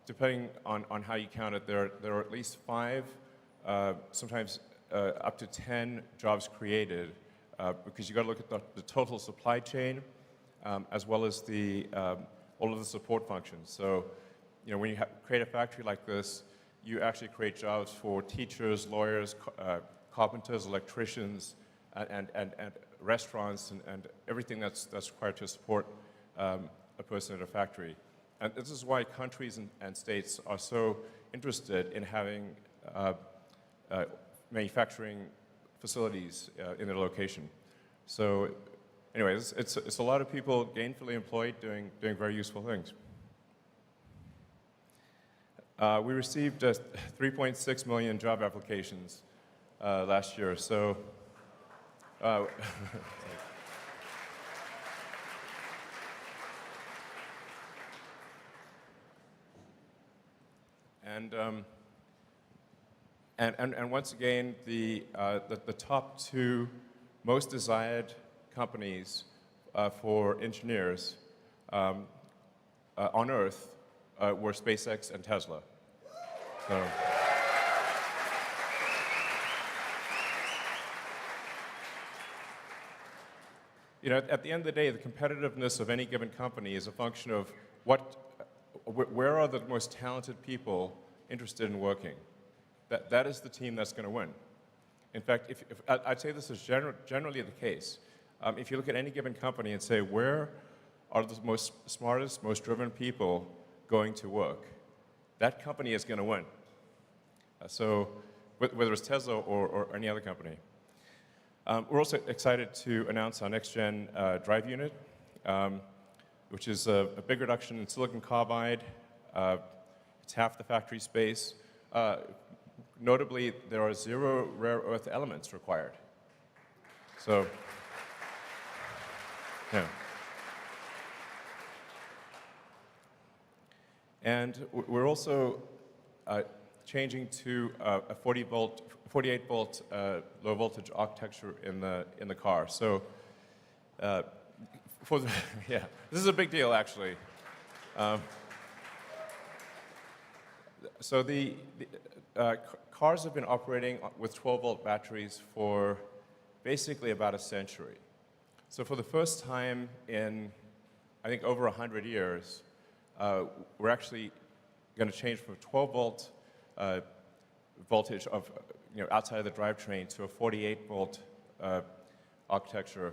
[SPEAKER 1] depending on how you count it, there are at least 5, sometimes up to 10 jobs created, because you got to look at the total supply chain, as well as all of the support functions. So, when you create a factory like this, you actually create jobs for teachers, lawyers, carpenters, electricians, and restaurants, and everything that's required to support a person at a factory. And this is why countries and states are so interested in having manufacturing facilities in their location. So anyways, it's a lot of people gainfully employed doing very useful things. We received 3.6 million job applications last year, so and once again, the top 2 most desired companies for engineers on Earth were SpaceX and Tesla. So. At the end of the day, the competitiveness of any given company is a function of where are the most talented people interested in working. That is the team that's going to win. In fact, I'd say this is generally the case. If you look at any given company and say, where are the most smartest, most driven people going to work, that company is going to win. So whether it's Tesla or any other company. We're also excited to announce our next-gen drive unit, which is a big reduction in silicon carbide. It's half the factory space. Notably, there are 0 rare earth elements required. So, yeah. And we're also changing to a 48-volt low voltage architecture in the car. So, yeah, this is a big deal actually. So the cars have been operating with 12-volt batteries for basically about a century. So for the first time in, I think, over 100 years, we're actually going to change from 12-volt voltage of outside of the drivetrain to a 48-volt architecture.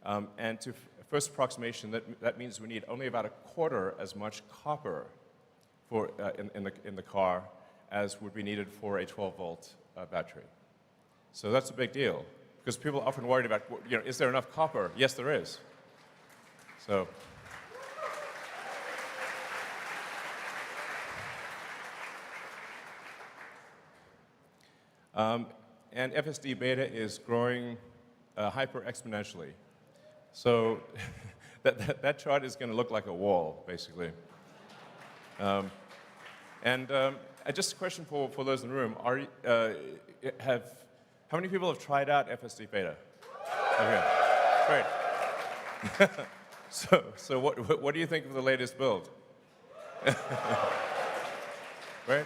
[SPEAKER 1] And to first approximation, that means we need only about a quarter as much copper for in the car as would be needed for a 12-volt battery. So that's a big deal, because people are often worried about, is there enough copper? Yes, there is. So. And FSD beta is growing hyper-exponentially. So that chart is going to look like a wall, basically. Just a question for those in the room: how many people have tried out FSD beta? Okay, great. So what do you think of the latest build? Right.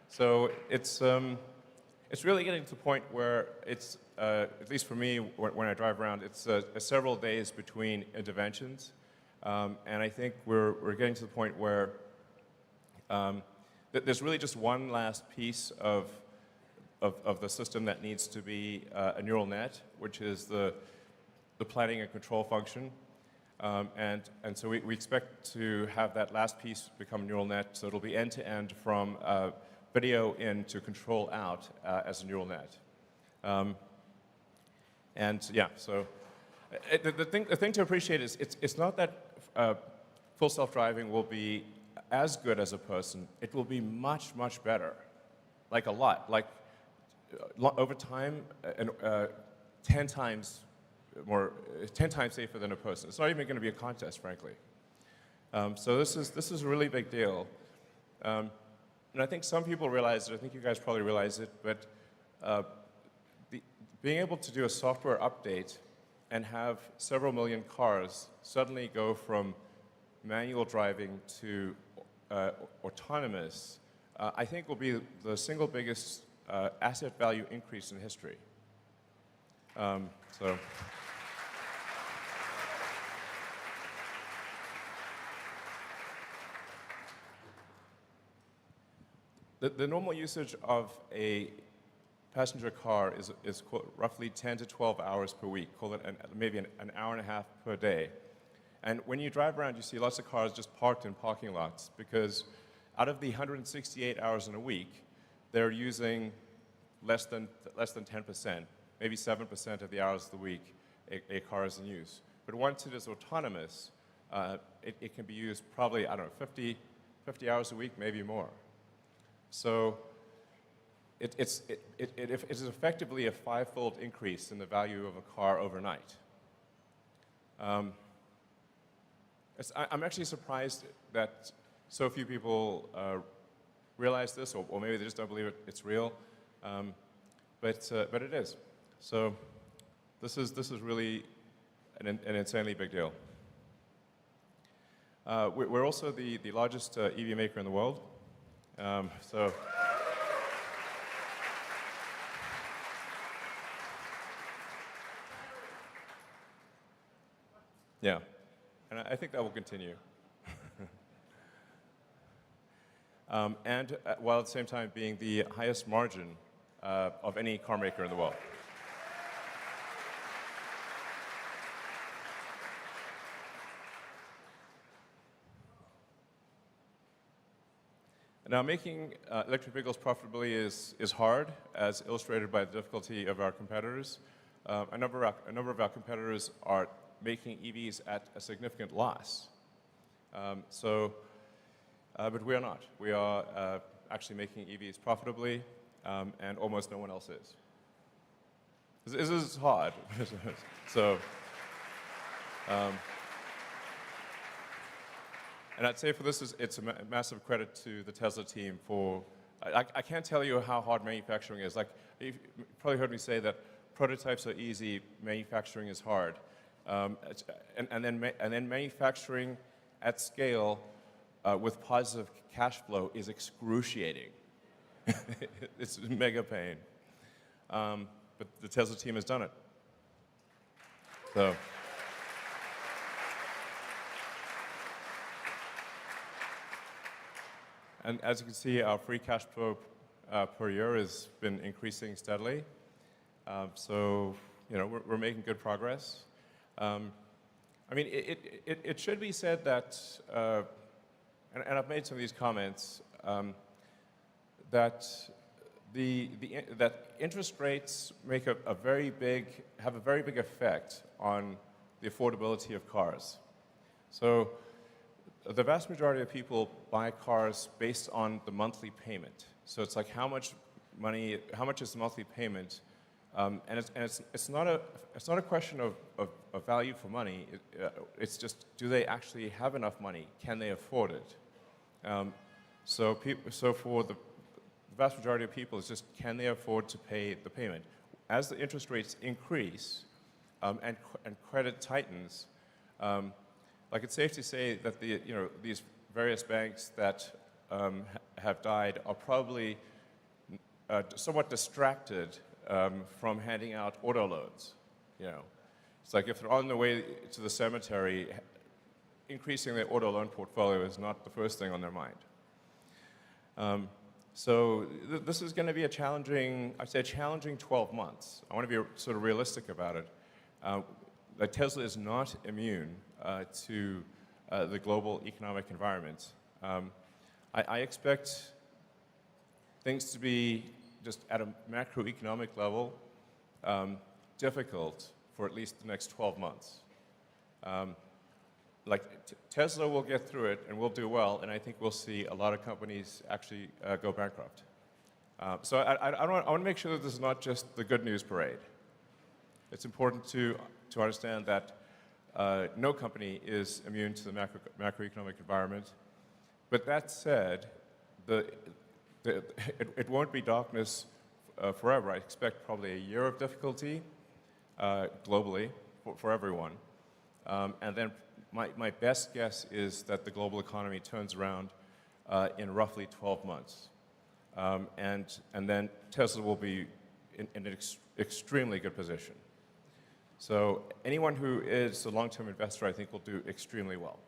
[SPEAKER 1] So it's it's really getting to the point where it's, at least for me, when I drive around, it's several days between interventions. And I think we're getting to the point where there's really just one last piece of the system that needs to be a neural net, which is the planning and control function. And so we expect to have that last piece become a neural net, so it'll be end-to-end from video in to control out as a neural net. And yeah, so the thing to appreciate is it's not that full self-driving will be as good as a person. It will be much, much better, like a lot. Like over time, 10 times more, 10 times safer than a person. It's not even going to be a contest, frankly. So this is a really big deal. And I think some people realize it. I think you guys probably realize it. But being able to do a software update and have several million cars suddenly go from manual driving to autonomous, I think will be the single biggest asset value increase in history. So. The normal usage of a passenger car is roughly 10 to 12 hours per week, call it maybe an hour and a half per day. And when you drive around, you see lots of cars just parked in parking lots because out of the 168 hours in a week, they're using less than 10%, maybe 7% of the hours of the week a car is in use. But once it is autonomous, it can be used probably, I don't know, 50 hours a week, maybe more. So it is effectively a 5-fold increase in the value of a car overnight. I'm actually surprised that so few people realize this, or maybe they just don't believe it's real, but it is. So this is really an insanely big deal. We're also the largest EV maker in the world. So yeah, and I think that will continue. And while at the same time being the highest margin of any car maker in the world. Now, making electric vehicles profitably is hard, as illustrated by the difficulty of our competitors. A number of our competitors are making EVs at a significant loss. But we are not. We are actually making EVs profitably, and almost no one else is. This is hard. So. And I'd say for this, it's a massive credit to the Tesla team for, I can't tell you how hard manufacturing is. Like, you've probably heard me say that prototypes are easy, manufacturing is hard. And then manufacturing at scale with positive cash flow is excruciating. It's mega pain. But the Tesla team has done it. So. And as you can see, our free cash flow per year has been increasing steadily. So, you know, we're making good progress. I mean, it should be said that, and I've made some of these comments, that that interest rates make have a very big effect on the affordability of cars. So. The vast majority of people buy cars based on the monthly payment. So it's like how much is the monthly payment? And it's not a question of value for money. It's just, do they actually have enough money? Can they afford it? So for the vast majority of people, it's just, can they afford to pay the payment? As the interest rates increase and credit tightens, like it's safe to say that these various banks that have died are probably somewhat distracted from handing out auto loans. You know, it's like if they're on their way to the cemetery, increasing their auto loan portfolio is not the first thing on their mind. So this is going to be a challenging, I'd say a challenging 12 months. I want to be sort of realistic about it. That Tesla is not immune to the global economic environment. I expect things to be just at a macroeconomic level difficult for at least the next 12 months. Tesla will get through it and we'll do well, and I think we'll see a lot of companies actually go bankrupt. So I want to make sure that this is not just the good news parade. It's important to understand that no company is immune to the macroeconomic environment. But that said, it won't be darkness forever. I expect probably a year of difficulty globally for everyone. And then my best guess is that the global economy turns around in roughly 12 months. And then Tesla will be in an extremely good position. So anyone who is a long-term investor, I think, will do extremely well.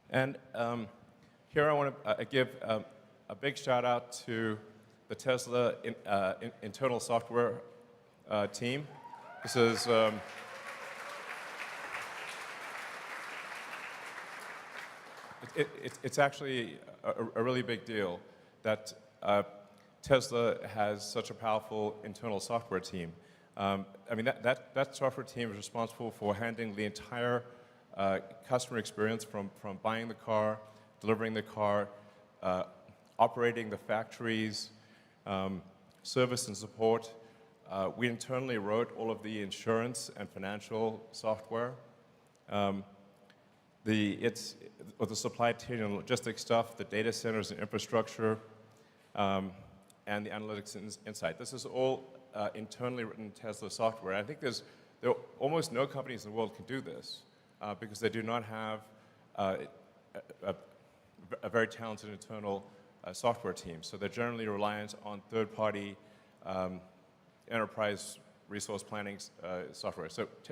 [SPEAKER 1] And here I want to give a big shout out to the Tesla internal software team. This is it's actually a really big deal that Tesla has such a powerful internal software team. I mean, that software team is responsible for handling the entire customer experience from buying the car, delivering the car, operating the factories, service and support. We internally wrote all of the insurance and financial software. The supply chain and logistics stuff, the data centers and infrastructure, and the analytics and insight. This is all internally written Tesla software. I think there are almost no companies in the world can do this because they do not have a very talented internal software team. So they're generally reliant on third-party enterprise resource planning software.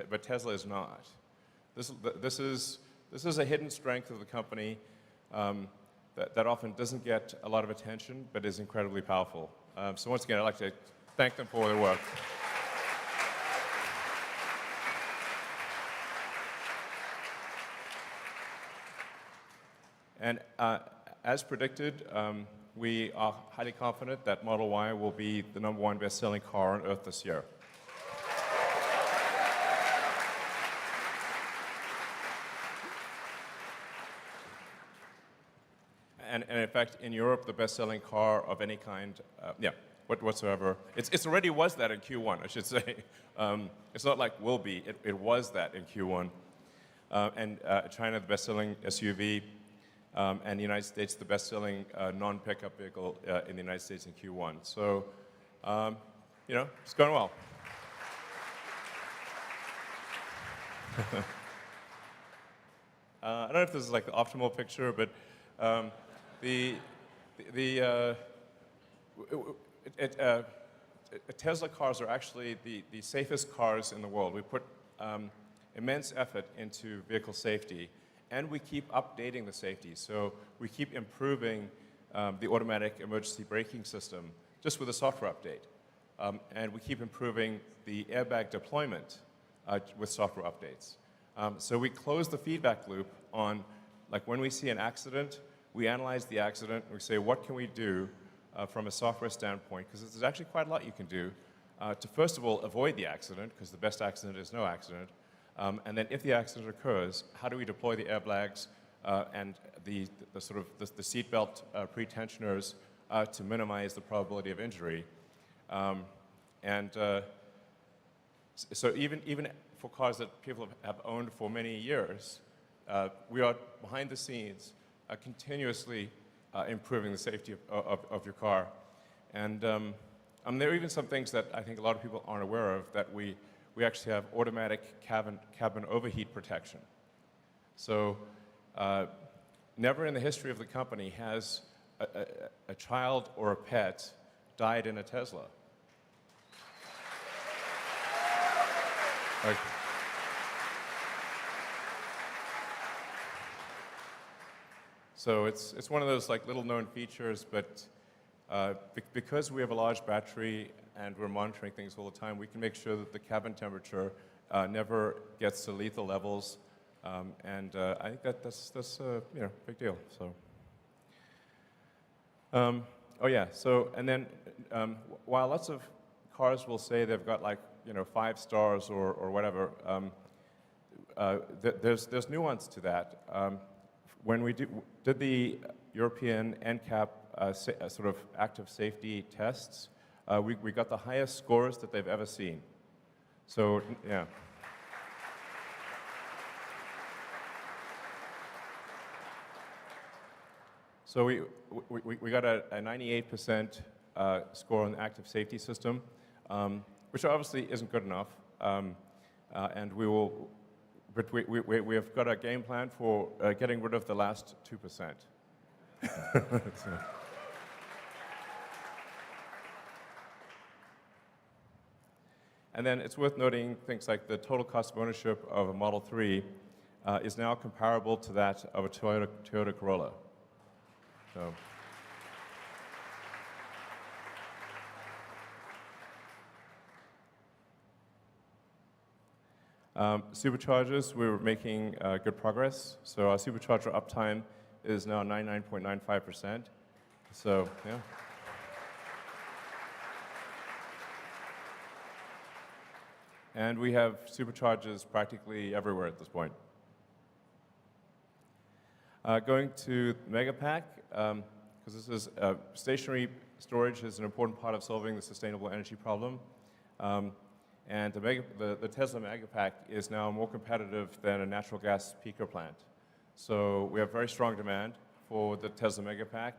[SPEAKER 1] But Tesla is not. This is a hidden strength of the company that often doesn't get a lot of attention, but is incredibly powerful. So once again, I'd like to thank them for their work. And as predicted, we are highly confident that Model Y will be the #1 best-selling car on Earth this year. And in fact, in Europe, the best-selling car of any kind, whatsoever. It's already was that in Q1, I should say. It's not like will be. It was that in Q1. And China, the best-selling SUV. And the United States, the best-selling non-pickup vehicle in the United States in Q1. So, it's going well. I don't know if this is like the optimal picture, but Tesla cars are actually the safest cars in the world. We put immense effort into vehicle safety. And we keep updating the safety. So we keep improving the automatic emergency braking system just with a software update. And we keep improving the airbag deployment with software updates. So we close the feedback loop on, like when we see an accident, we analyze the accident, and we say, what can we do from a software standpoint? Because there's actually quite a lot you can do to, first of all, avoid the accident, because the best accident is no accident. And then if the accident occurs, how do we deploy the airbags and the seatbelt pretensioners to minimize the probability of injury? So even for cars that people have owned for many years, we are behind the scenes continuously improving the safety of your car. And there are even some things that I think a lot of people aren't aware of that we we actually have automatic cabin overheat protection. So never in the history of the company has a child or a pet died in a Tesla. Like, so it's one of those like little known features, but because we have a large battery and we're monitoring things all the time, we can make sure that the cabin temperature never gets to lethal levels, and I think that's you know, big deal. So, oh yeah. So and then while lots of cars will say they've got like 5 stars or whatever, there's nuance to that. When we did the European NCAP sort of active safety tests, we got the highest scores that they've ever seen. So, yeah. So we got a 98% score on the active safety system, which obviously isn't good enough. And we have got a game plan for getting rid of the last 2%. So. And then it's worth noting things like the total cost of ownership of a Model 3 is now comparable to that of a Toyota Corolla. So. Superchargers, we're making good progress. So our supercharger uptime is now 99.95%. So, yeah. And we have superchargers practically everywhere at this point. Going to Megapack, because this is stationary storage is an important part of solving the sustainable energy problem. And the Tesla Megapack is now more competitive than a natural gas peaker plant. So we have very strong demand for the Tesla Megapack,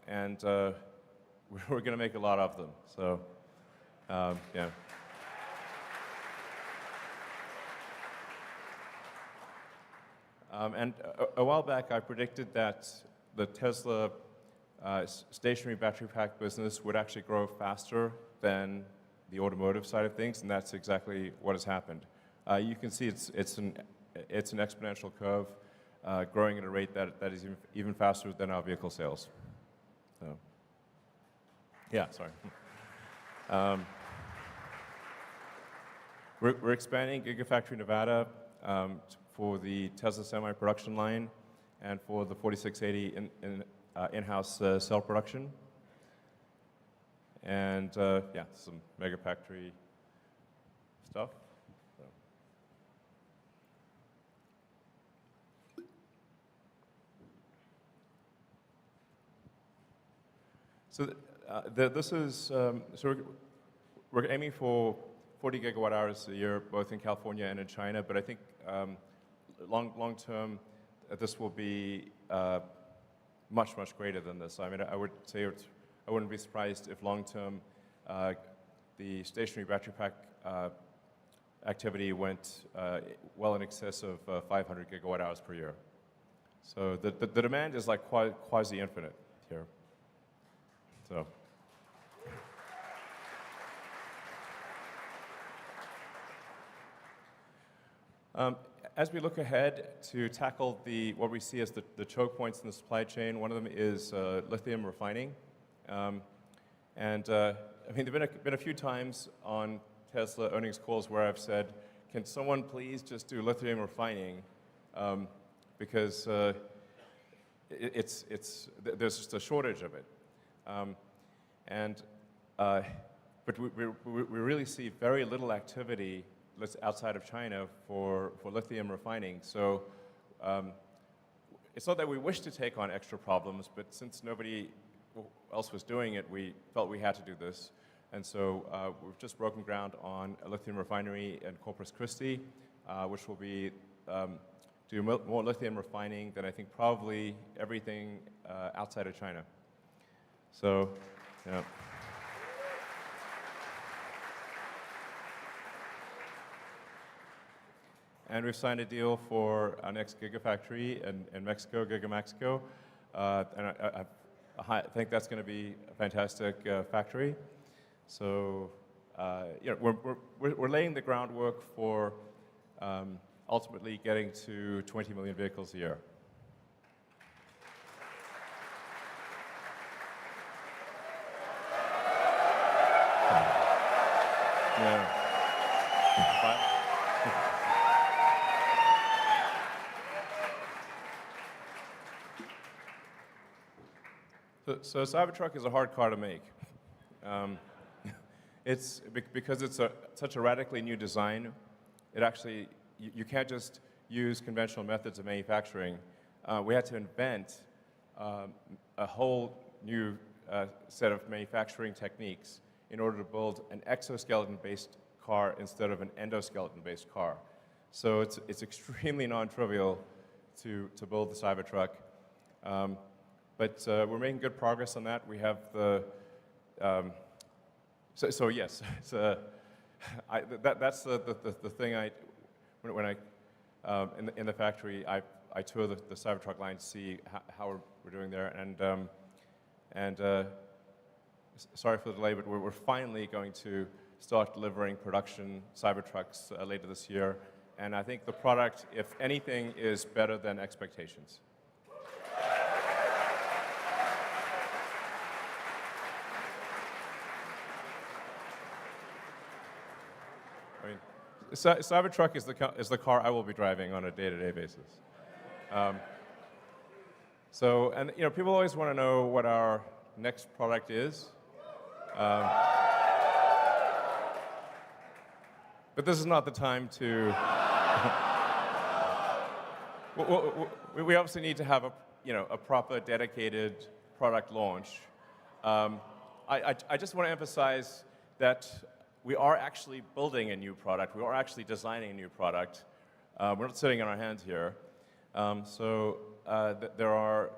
[SPEAKER 1] and we're going to make a lot of them. So, yeah. And a while back, I predicted that the Tesla stationary battery pack business would actually grow faster than the automotive side of things, and that's exactly what has happened. You can see it's an exponential curve, growing at a rate that is even faster than our vehicle sales. So, yeah, sorry. We're expanding Gigafactory Nevada for the Tesla semi-production line and for the 4680 in-house cell production. And yeah, some Megafactory stuff. So this is, so we're aiming for 40 gigawatt hours a year, both in California and in China, but I think long term, this will be much, much greater than this. I mean, I would say I wouldn't be surprised if long term the stationary battery pack activity went well in excess of 500 gigawatt hours per year. So the demand is like quasi-infinite here. So. As we look ahead to tackle what we see as the choke points in the supply chain, one of them is lithium refining. I mean, there have been a few times on Tesla earnings calls where I've said, can someone please just do lithium refining? Because there's just a shortage of it. But we really see very little activity outside of China for lithium refining. So it's not that we wish to take on extra problems, but since nobody else was doing it, we felt we had to do this. And so we've just broken ground on a lithium refinery in Corpus Christi, which will be do more lithium refining than I think probably everything outside of China. So, yeah. and we've signed a deal for our next Gigafactory in Mexico, Gigamexico. And I think that's going to be a fantastic factory. So, we're laying the groundwork for ultimately getting to 20 million vehicles a year. Yeah. So Cybertruck is a hard car to make. Because it's such a radically new design. It actually, you can't just use conventional methods of manufacturing. We had to invent a whole new set of manufacturing techniques in order to build an exoskeleton-based car instead of an endoskeleton-based car. So it's extremely non-trivial to build the Cybertruck. But we're making good progress on that. We have the, so yes, that's the thing when I, in the factory, I tour the Cybertruck line to see how we're doing there. And sorry for the delay, but we're finally going to start delivering production Cybertrucks later this year. And I think the product, if anything, is better than expectations. I mean, Cybertruck is the car I will be driving on a day-to-day basis. And people always want to know what our next product is. But this is not the time to. We obviously need to have a proper, dedicated product launch. I just want to emphasize that we are actually building a new product. We are actually designing a new product. We're not sitting on our hands here. There are